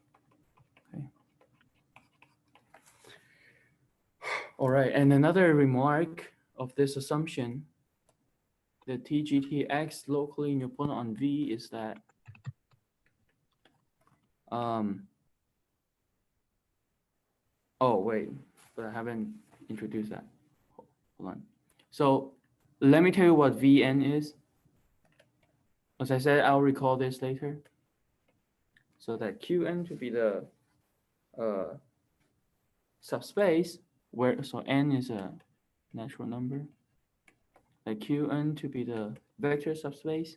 Okay. All right, and another remark of this assumption, the TGTX locally nilpotent on V is that oh wait, but I haven't introduced that. Hold on. So let me tell you what Vn is. As I said, I'll recall this later. So that Qn to be the subspace where, so n is a natural number. Like Qn to be the vector subspace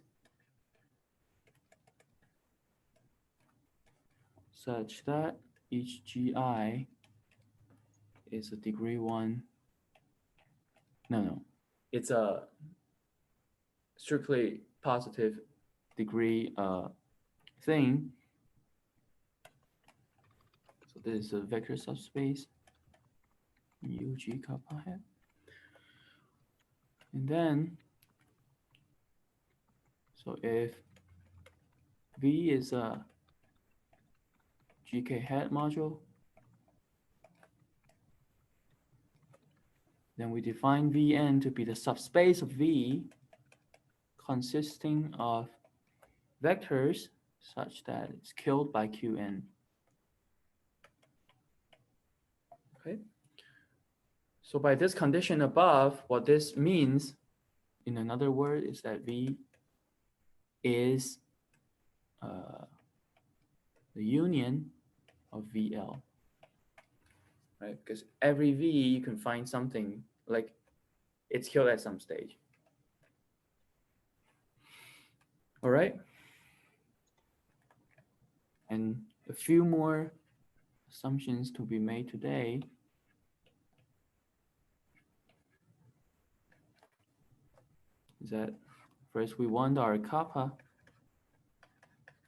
such that each Gi is a degree 1. No, it's a strictly positive degree thing. So this is a vector subspace UG kappa hat. And then, so if V is a GK hat module, then we define Vn to be the subspace of V consisting of vectors such that it's killed by Qn. Okay. So by this condition above, what this means, in another word, is that V is the union of VL. Right? Because every V you can find something like it's killed at some stage. All right. And a few more assumptions to be made today. Is that first we want our kappa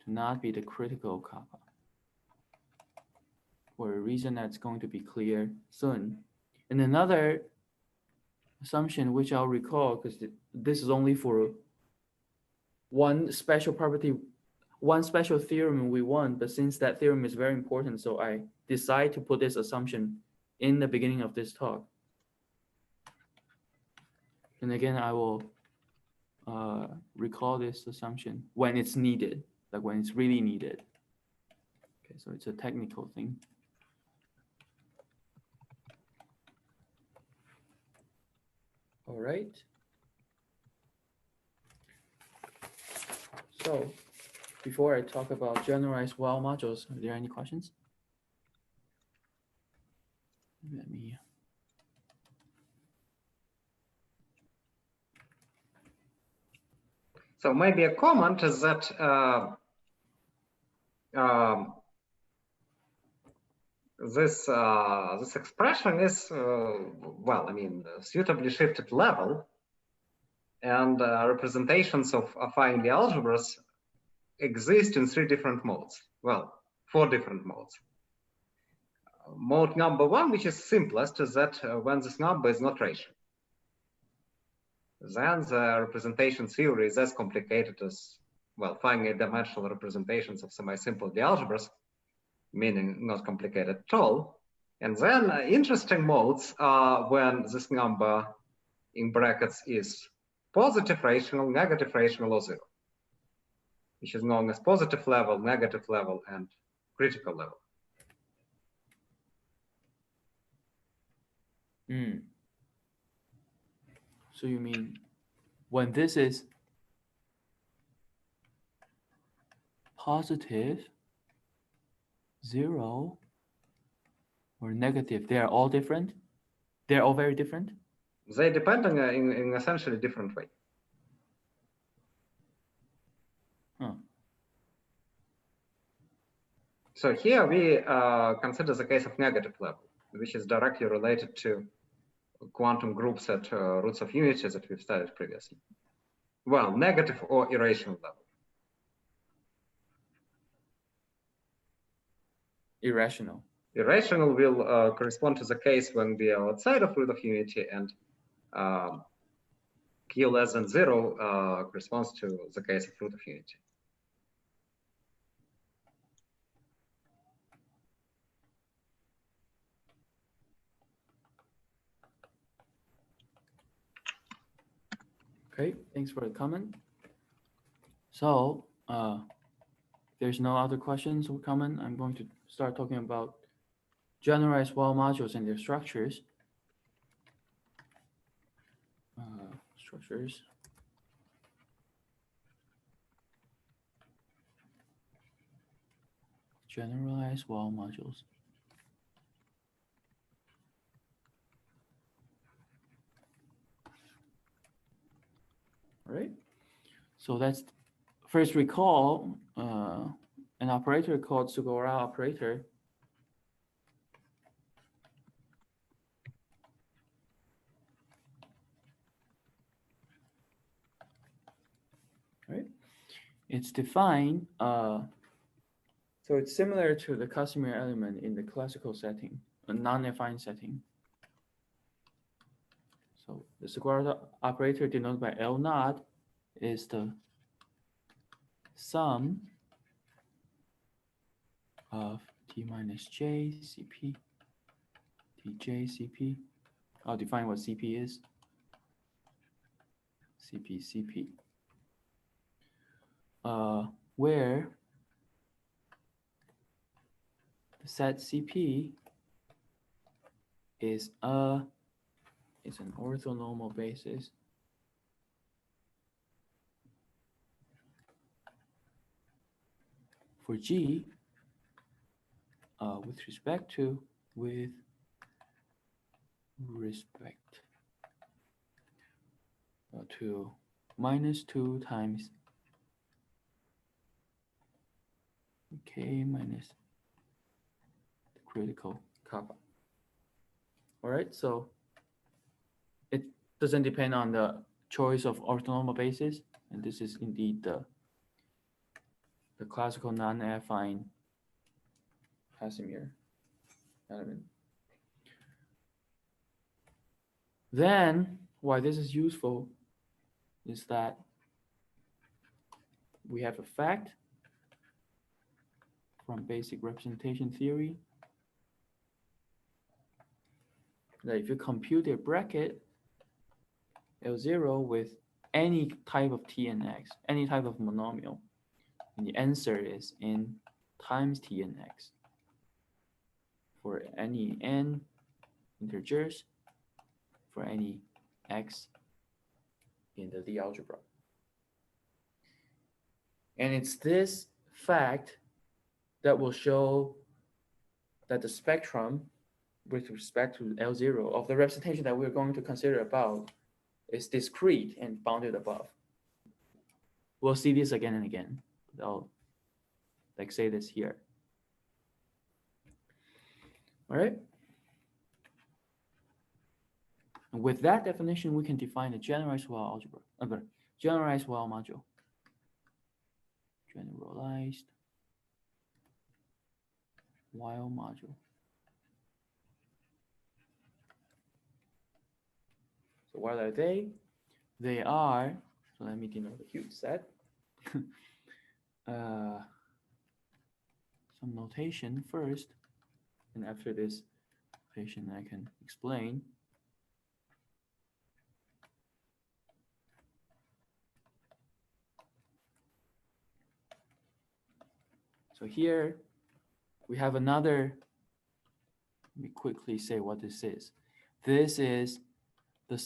to not be the critical kappa, for a reason that's going to be clear soon. And another assumption which I'll recall, because this is only for one special property, one special theorem we want, but since that theorem is very important, so I decide to put this assumption in the beginning of this talk. And again, I will recall this assumption when it's needed, like when it's really needed. Okay, so it's a technical thing. All right. So before I talk about generalized well modules, are there any questions? Let me. So maybe a comment is that this expression is well, I mean, suitably shifted level, and representations of affine Lie algebras exist in 3 different modes. Well, 4 different modes. Mode number 1, which is simplest, is that when this number is not rational. Then the representation theory is as complicated as, well, finite dimensional representations of semi-simple Lie algebras, meaning not complicated at all. And then interesting modes are when this number in brackets is positive rational, negative rational, or 0, which is known as positive level, negative level, and critical level. So you mean when this is positive, 0, or negative, they are all different? They're all very different? They depend on in essentially different way. Huh. So here we consider the case of negative level, which is directly related to quantum groups at roots of unity that we've studied previously. Well, negative or irrational level. Irrational. Irrational will correspond to the case when we are outside of root of unity, and Q less than 0 corresponds to the case of root of unity. Okay, thanks for the comment. So there's no other questions or comment. I'm going to start talking about generalized Wall modules and their structures. Structures. Generalized Wall modules. All right. So let's first recall an operator called Sugawara operator. Right. It's defined. So it's similar to the Casimir element in the classical setting, a non-affine setting. So the Sugawara operator denoted by L naught is the sum of T minus J CP Tj CP. I'll define what CP is. CP CP. Where the set CP is an orthonormal basis for G with respect to minus 2 times K minus the critical kappa. All right, so it doesn't depend on the choice of orthonormal basis, and this is indeed the classical non-affine Casimir element. Then, why this is useful is that we have a fact from basic representation theory that if you compute a bracket L0 with any type of T and X, any type of monomial, and the answer is n times T and X for any n integers for any X in the Lie algebra. And it's this fact that will show that the spectrum with respect to L0 of the representation that we're going to consider about is discrete and bounded above. We'll see this again and again. I'll like say this here. All right. And with that definition, we can define a generalized Wall algebra. Generalized Wall module. Generalized Wall module. So what are they? They are, so let me denote a huge set. Some notation first, and after this notation I can explain. So here we have another, let me quickly say what this is. This is the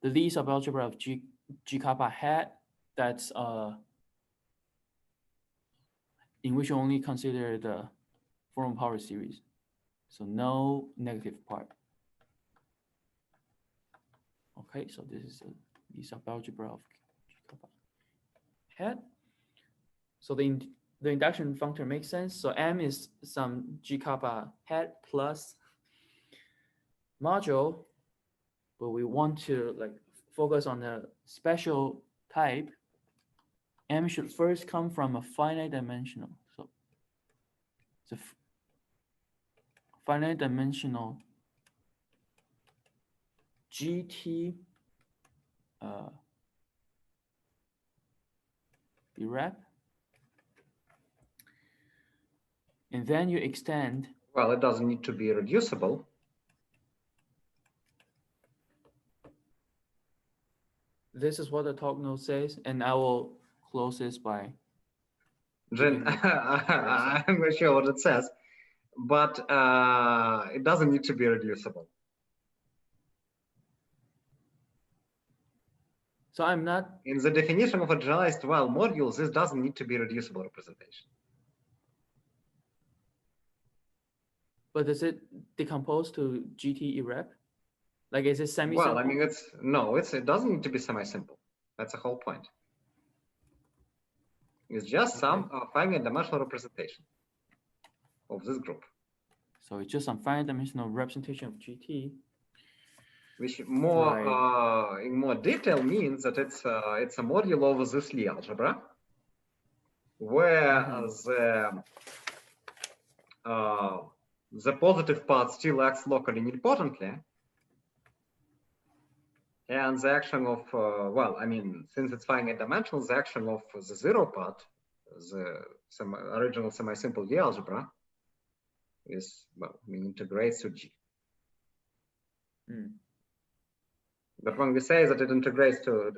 Lie subalgebra of G kappa hat that's in which you only consider the formal power series. So no negative part. Okay, so this is the subalgebra of G kappa hat. So the induction function makes sense. So M is some G kappa hat plus module, but we want to like focus on the special type. M should first come from a finite dimensional. So it's a finite dimensional GT rep. And then you extend. Well, it doesn't need to be reducible. This is what the talk note says, and I will close this by. Jin, I'm not sure what it says, but it doesn't need to be reducible. So I'm not. In the definition of a generalized well module, this doesn't need to be reducible representation. But does it decompose to GT rep? Like, is it semi-simple? Well, I mean, it doesn't need to be semi-simple. That's the whole point. It's just some finite dimensional representation of this group. So it's just some finite dimensional representation of GT. Which more in more detail means that it's a module over this Lie algebra, where the positive part still acts locally nilpotently, and the action of well, I mean, since it's finite dimensional, the action of the zero part, the original semi-simple Lie algebra, is, well, I mean, integrates to G. But when we say that it integrates to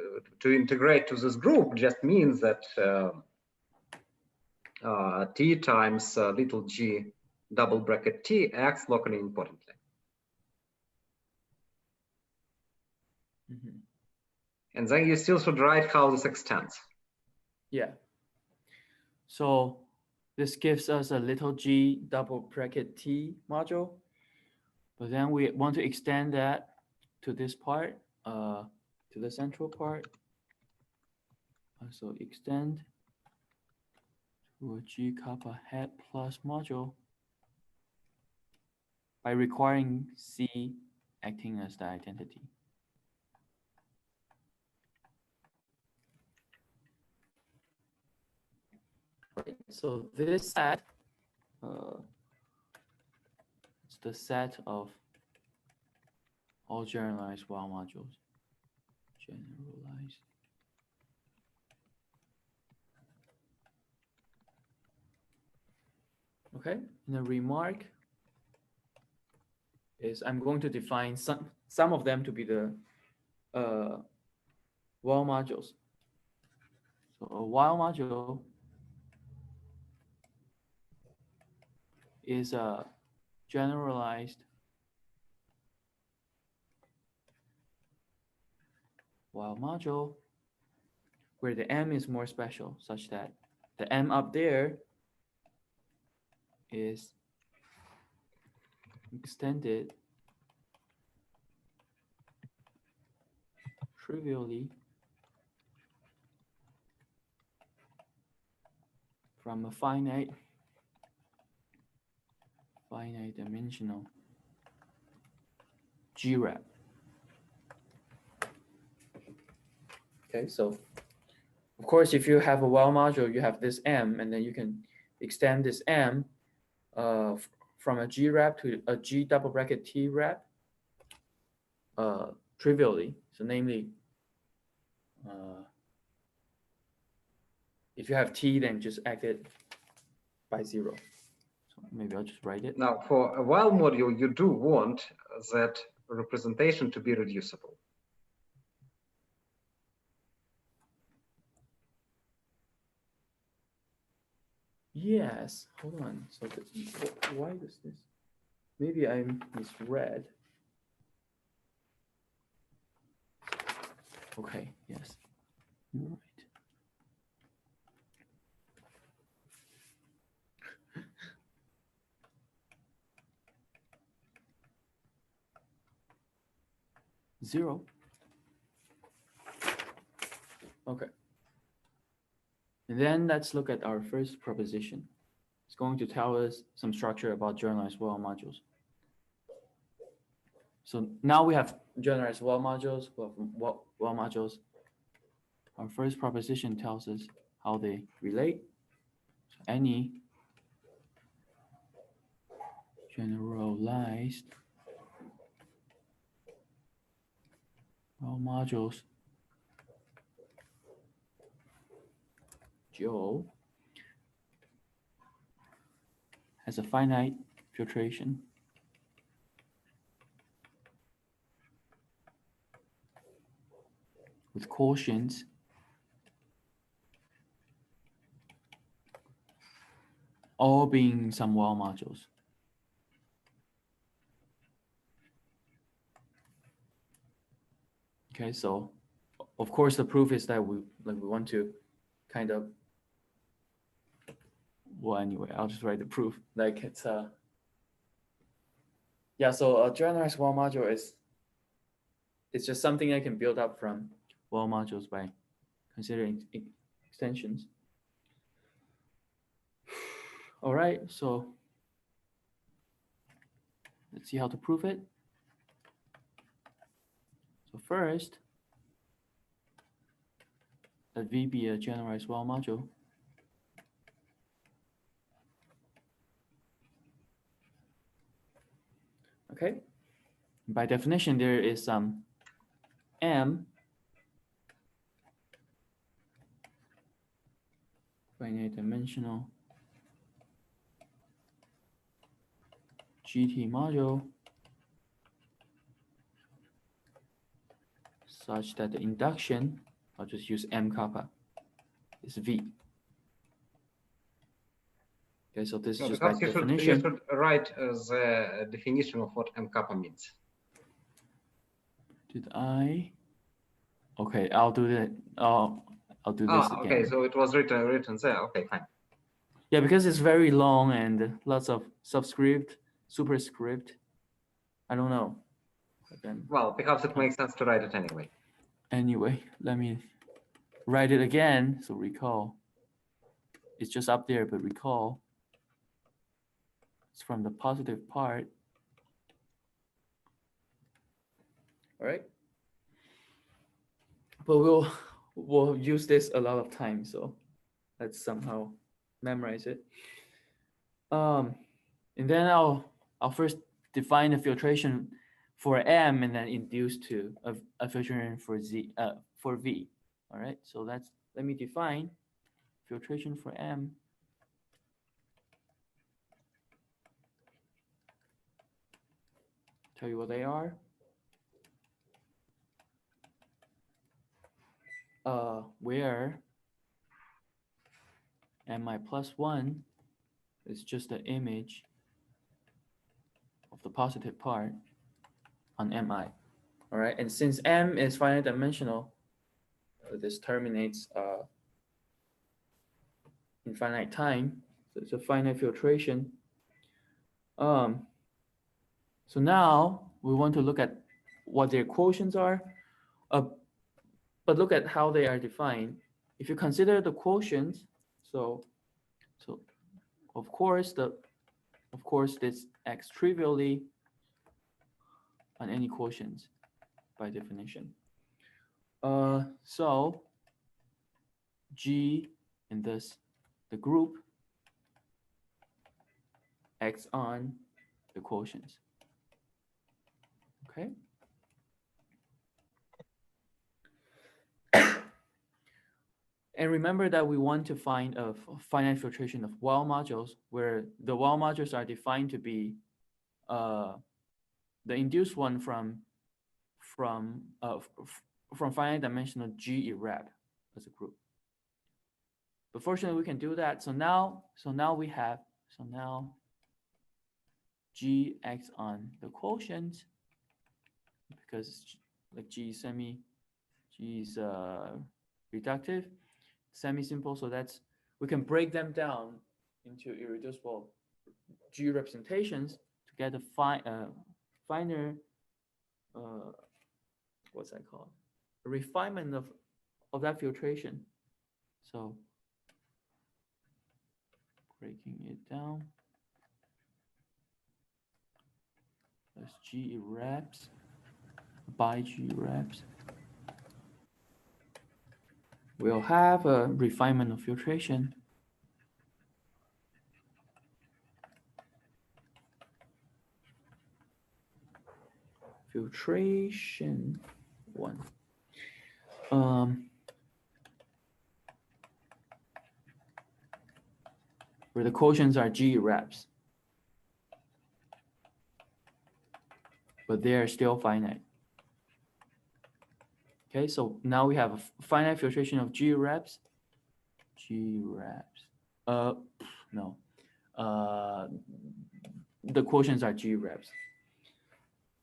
integrate to this group, just means that T times little g double bracket T acts locally nilpotently. And then you still should write how this extends. Yeah. So this gives us a little g double bracket T module, but then we want to extend that to this part, to the central part. So extend to a G kappa hat plus module by requiring C acting as the identity. Right. So this set, it's the set of all generalized well modules. Generalized. Okay, and the remark is I'm going to define some of them to be the well modules. So a well module is a generalized well module where the M is more special, such that the M up there is extended trivially from a finite dimensional G-rep. Okay, so of course, if you have a well module, you have this M, and then you can extend this M from a G rep to a G double bracket T rep trivially. So namely, if you have T, then just act it by zero. So maybe I'll just write it. Now, for a well module, you do want that representation to be reducible. Yes, hold on. So why does this? Maybe I misread. Okay, yes, you're right. Zero. Okay. And then let's look at our first proposition. It's going to tell us some structure about generalized well modules. So now we have generalized well modules, well modules. Our first proposition tells us how they relate. So any generalized well modules Joe has a finite filtration with quotients all being some wall modules. Okay, so of course the proof is that we want to kind of, well, anyway, I'll just write the proof. Like it's yeah, so a generalized wall module it's just something I can build up from wall modules by considering extensions. All right, so let's see how to prove it. So first, let V be a generalized wall module. Okay, by definition, there is some M finite dimensional GT module such that the induction, I'll just use M kappa, is V. Okay, so this is just by Because definition. you should write the definition of what M kappa means. Did I? Okay, I'll do that. I'll do this again. Okay, so it was written there. Okay, fine. Yeah, because it's very long and lots of subscript, superscript. I don't know. But then, Well, perhaps it makes sense to write it anyway. anyway, let me write it again. So recall. It's just up there, but recall. It's from the positive part. All right. But we'll use this a lot of times, so let's somehow memorize it. And then I'll first define the filtration for M and then induce to a filtration for V. All right, so let me define filtration for M. Tell you what they are. Where Mi plus 1 is just the image of the positive part on Mi. All right, and since M is finite dimensional, this terminates in finite time, so it's a finite filtration. So now we want to look at what their quotients are, but look at how they are defined. If you consider the quotients, so of course this acts trivially on any quotients by definition. So G and thus the group acts on the quotients. Okay. And remember that we want to find a finite filtration of wall modules where the wall modules are defined to be the induced one from finite dimensional G irrep as a group. But fortunately we can do that. So now G acts on the quotient because like G is reductive, semi-simple, so we can break them down into irreducible G representations to get a finer what's that called? A refinement of that filtration. So breaking it down. That's G irreps by G irreps. We'll have a refinement of filtration. Filtration 1. where the quotients are G reps, but they are still finite. Okay, so now we have a finite filtration of G reps. G reps. No. The quotients are G reps.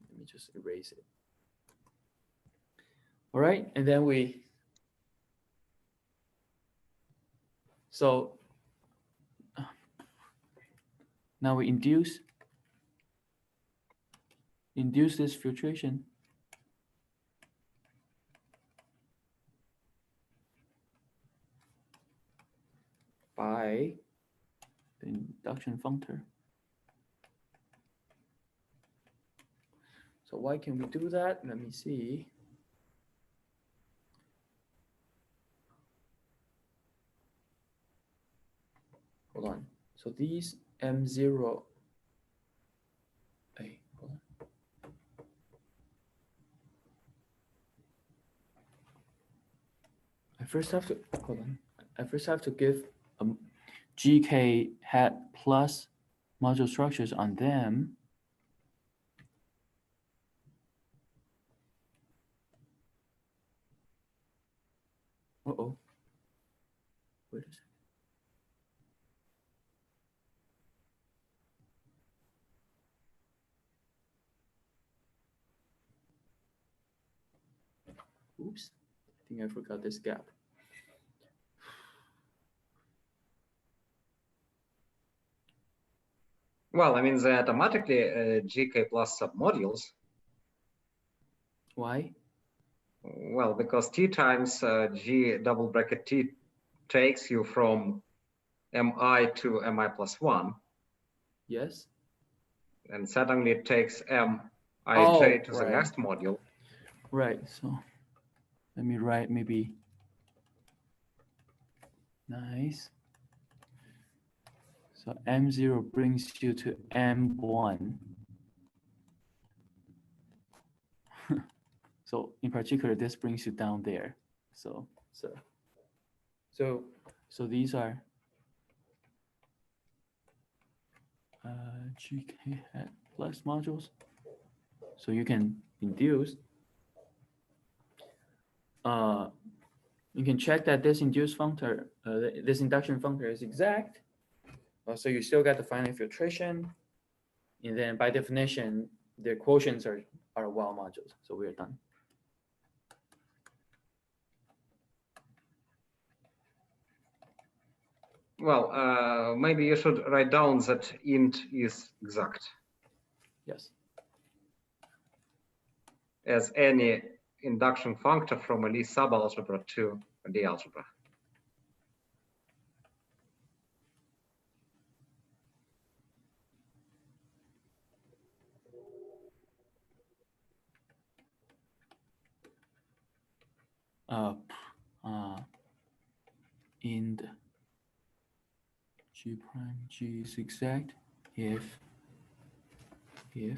Let me just erase it. All right, and then so now we induce this filtration by the induction functor. So why can we do that? Let me see. Hold on. So these M0. Hey, hold on. I first have to hold on. I first have to give a GK hat plus module structures on them. Uh-oh. Wait a second. Oops, I think I forgot this gap. Well, I mean, they automatically GK plus submodules. Why? Well, because T times G double bracket T takes you from MI to MI plus 1. Yes. And suddenly it takes MIJ to the right. next module. Right, so let me write maybe. Nice. So M0 brings you to M1. So in particular, this brings you down there. So these are GK hat plus modules. So you can induce. You can check that this induced functor, this induction functor is exact. So you still got the finite filtration, and then by definition, the quotients are well modules. So we are done. Well, maybe you should write down that int is exact. Yes. As any induction functor from a Lie subalgebra to the algebra. In the G prime G is exact if G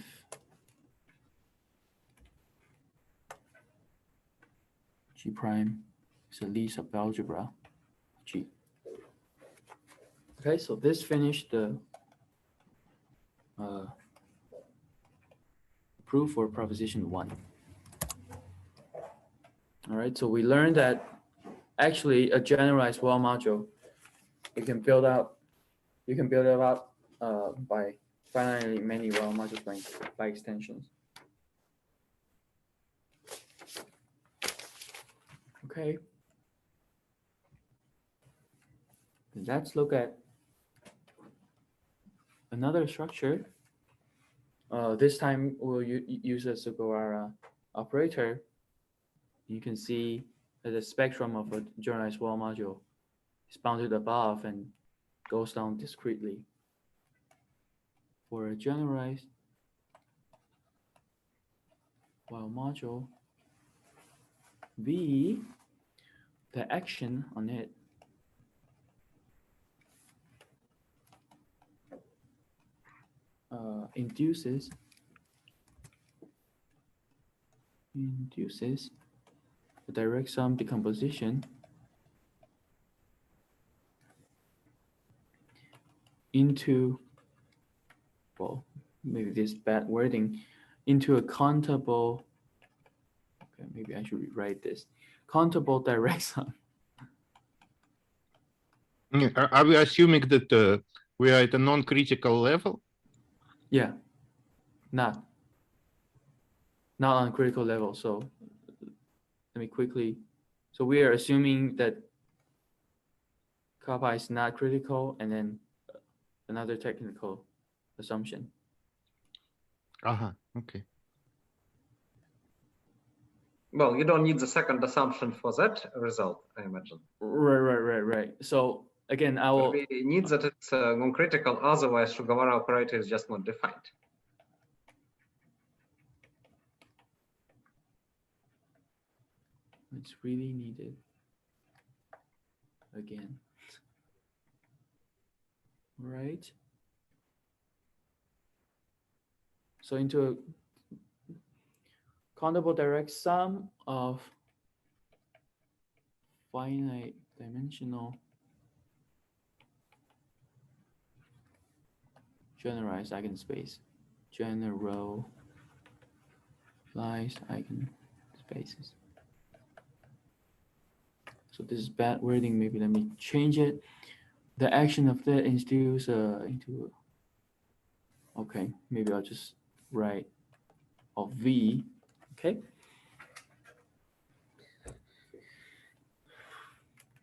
prime is a Lie subalgebra G. Okay, so this finished the proof for proposition 1. All right, so we learned that actually a generalized well module you can build it out by finitely many well modules by extensions. Okay. Let's look at another structure. This time we'll use a Sugawara operator. You can see that the spectrum of a generalized well module is bounded above and goes down discretely. For a generalized well module, V, the action on it induces the direct sum decomposition into, well, maybe this bad wording, into a countable, okay, maybe I should rewrite this, countable direct sum. Are we assuming that we are at a non-critical level? Yeah, not on critical level. So let me quickly, so we are assuming that kappa is not critical, and then another technical assumption. Okay. Well, you don't need the second assumption for that result, I imagine. Right. So again, I will. But we need that it's non-critical, otherwise Sugawara operator is just not defined. It's really needed. Again. Right. So into a countable direct sum of finite dimensional generalized eigenspace. Generalized eigenspaces. So this is bad wording. Maybe let me change it. The action of that induce into. Okay, maybe I'll just write of V. Okay.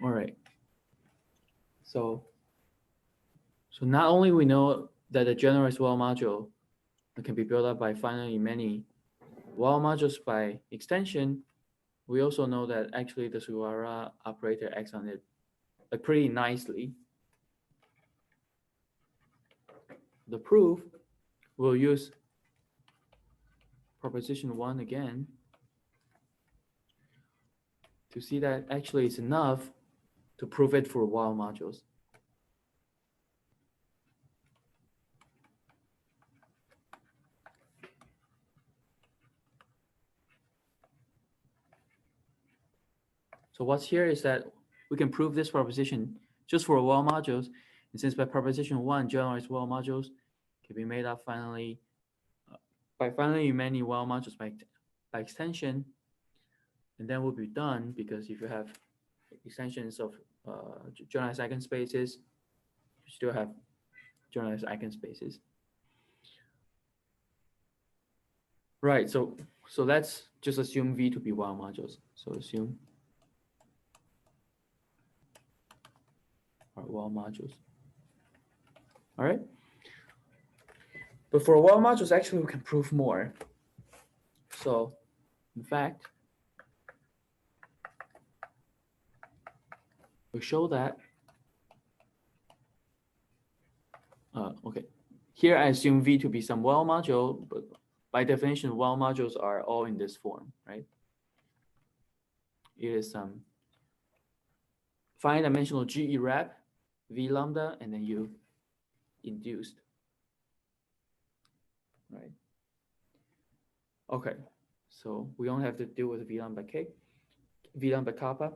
All right. So not only we know that the generalized Wall module can be built up by finitely many Wall modules by extension, we also know that actually the Sugawara operator acts on it pretty nicely. The proof will use proposition 1 again to see that actually it's enough to prove it for Wall modules. So what's here is that we can prove this proposition just for Wall modules, and since by proposition 1, generalized Wall modules can be made up finally by finally many Wall modules by extension, and then we'll be done, because if you have extensions of generalized eigenspaces, you still have generalized eigenspaces. Right, so let's just assume V to be Wall modules. So assume our Wall modules. All right. But for Wall modules, actually, we can prove more. So, in fact, we show that. Okay. Here, I assume V to be some Wall module, but by definition, Wall modules are all in this form, right? It is some finite dimensional GE rep, V lambda, and then you induced, right? Okay, so we don't have to deal with V lambda K, V lambda kappa.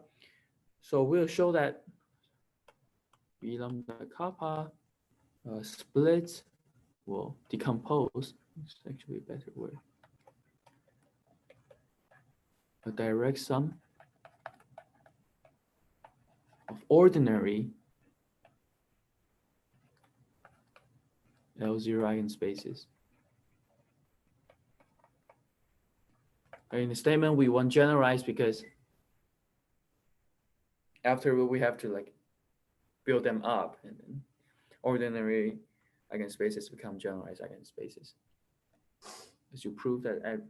So we'll show that V lambda kappa splits will decompose. It's actually a better word. A direct sum of ordinary L0 eigenspaces. In the statement, we want generalized because after we have to like build them up, and then ordinary eigenspaces become generalized eigenspaces. As you prove that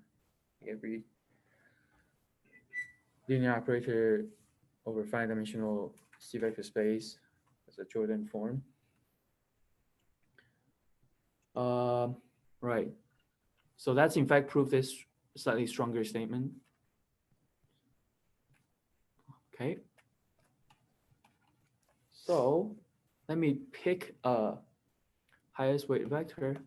every linear operator over finite dimensional C vector space has a Jordan form. Right. So that's in fact proof this slightly stronger statement. Okay. So let me pick a highest weight vector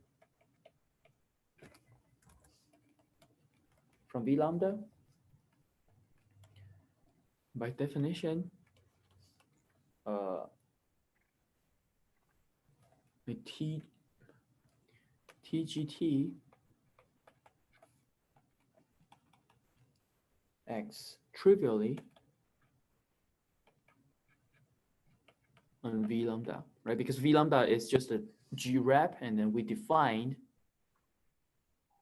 from V lambda. By definition, TGT acts trivially on V lambda, right? Because V lambda is just a G rep, and then we defined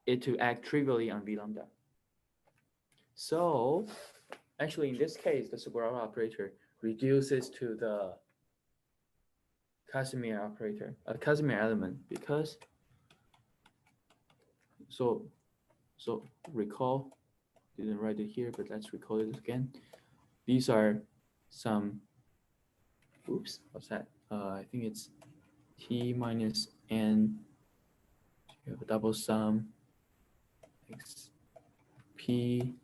it to act trivially on V lambda. So actually, in this case, the Sugawara operator reduces to the Casimir operator, a Casimir element, because so recall, didn't write it here, but let's recall it again. These are some, oops, what's that? I think it's T minus N. You have a double sum XP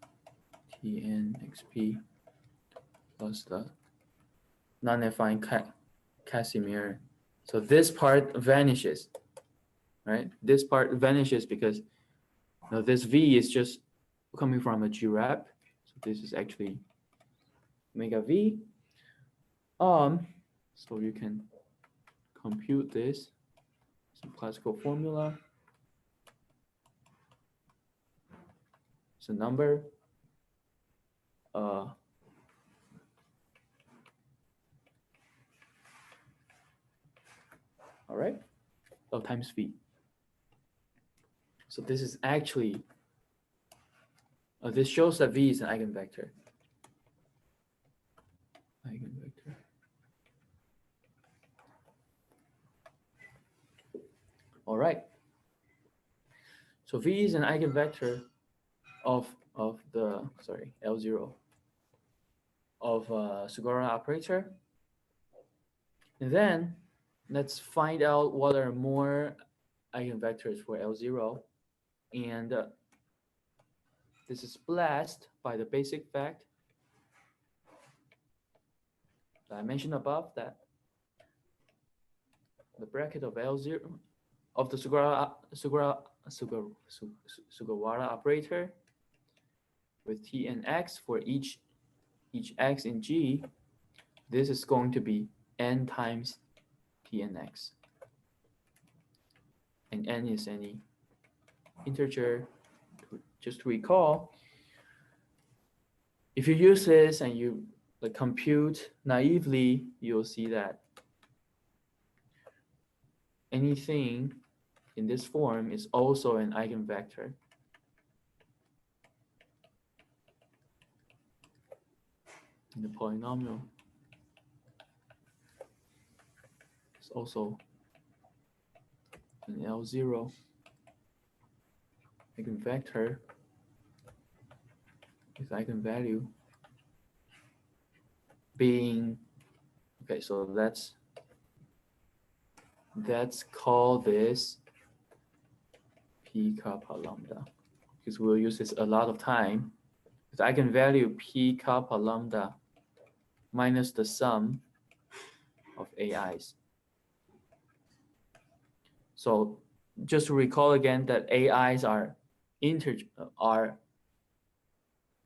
Tn XP plus the non-affine Casimir. So this part vanishes, right? This part vanishes because this V is just coming from a G rep. So this is actually omega V. So you can compute this, some classical formula. It's a number. All right, times V. So this is actually, this shows that V is an eigenvector. All right. So V is an eigenvector of the, L0 of Sugawara operator. And then let's find out what are more eigenvectors for L0. And this is blessed by the basic fact that I mentioned above, that the bracket of L0 of the Sugawara operator with T and X for each X in G, this is going to be N times T and X. And N is any integer. Just to recall, if you use this and you compute naively, you'll see that anything in this form is also an eigenvector. In the polynomial, it's also an L0 eigenvector with eigenvalue being, okay, so let's call this P kappa lambda, because we'll use this a lot of time. With eigenvalue P kappa lambda minus the sum of AIs. So just to recall again that AIs are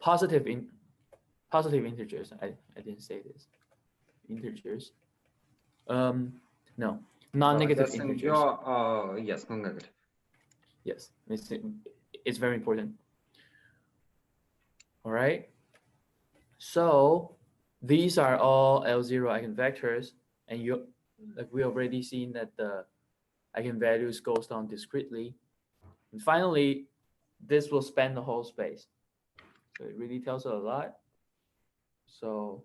positive integers. I didn't say this. Integers. No, non-negative integers. Yes, non-negative. Yes, it's very important. All right. So these are all L0 eigenvectors, and we already seen that the eigenvalues goes down discretely. And finally, this will span the whole space. So it really tells us a lot. So,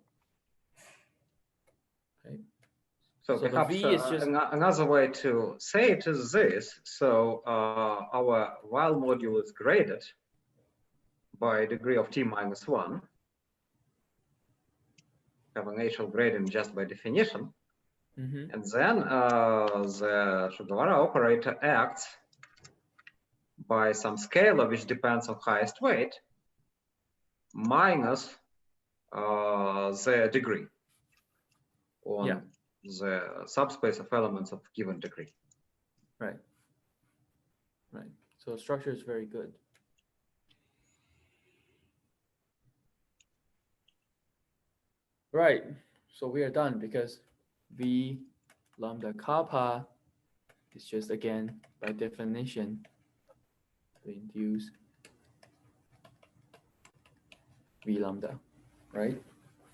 okay. So perhaps the V is just another way to say it is this. So our while module is graded by a degree of T minus 1. Exponential gradient just by definition. Mm-hmm. And then the Sugawara operator acts by some scalar which depends on highest weight minus the degree on the subspace of elements of given degree. Right. Right. So structure is very good. Right. So we are done because V lambda kappa It's just, again, by definition, to induce V lambda, right?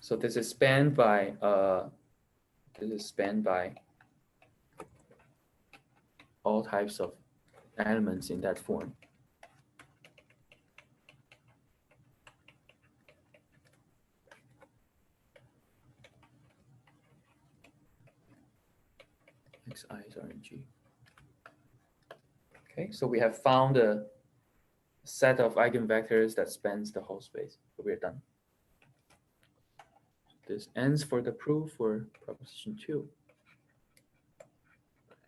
So this is spanned by all types of elements in that form. Xi is RNG. Okay, so we have found a set of eigenvectors that spans the whole space. So we're done. This ends for the proof for proposition 2.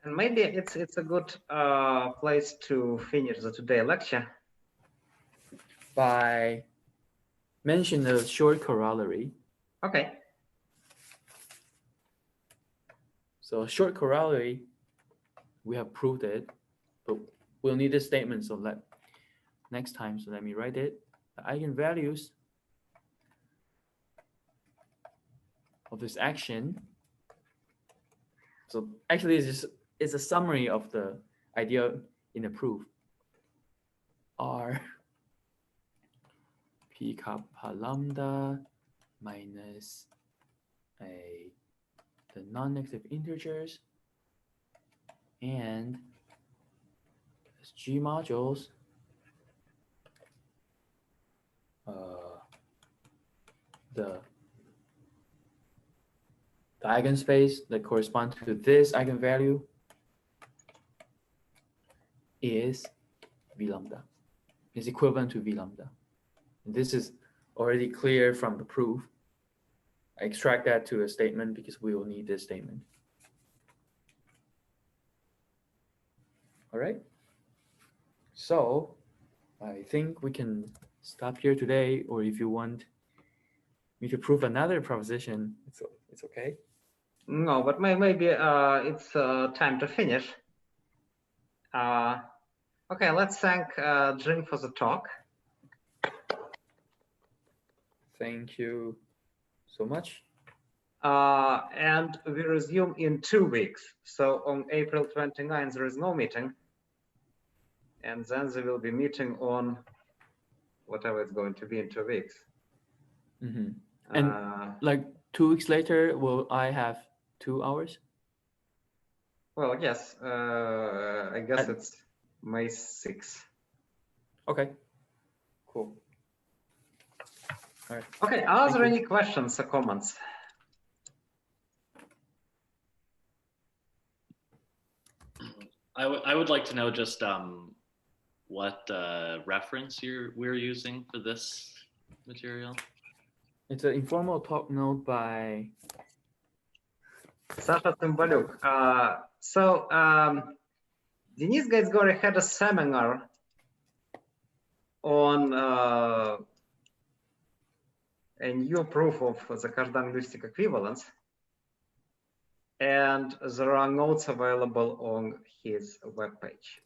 And maybe it's a good place to finish the today lecture by mention a short corollary. Okay. So short corollary, we have proved it, but we'll need this statement. So next time, so let me write it. The eigenvalues of this action. So actually, it's a summary of the idea in the proof. Are p kappa lambda minus the non-negative integers and G modules the eigenspace that correspond to this eigenvalue is V lambda, is equivalent to V lambda. And this is already clear from the proof. I extract that to a statement because we will need this statement. All right. So I think we can stop here today, or if you want me to prove another proposition, it's okay. No, but maybe it's time to finish. Okay, let's thank Jin for the talk. Thank you so much. And we resume in 2 weeks. So on April 29th, there is no meeting. And then there will be meeting on whatever it's going to be in 2 weeks. Mm-hmm. And like 2 weeks later, will I have 2 hours? Well, yes, I guess it's May 6th. Okay, cool. All right. Okay, are there any questions or comments? I would like to know just what reference we're using for this material. It's an informal talk note by Sasha Tymbaluk. So Denis Gaitsgori had a seminar on a new proof of the Kazhdan-Lusztig equivalence. And there are notes available on his webpage.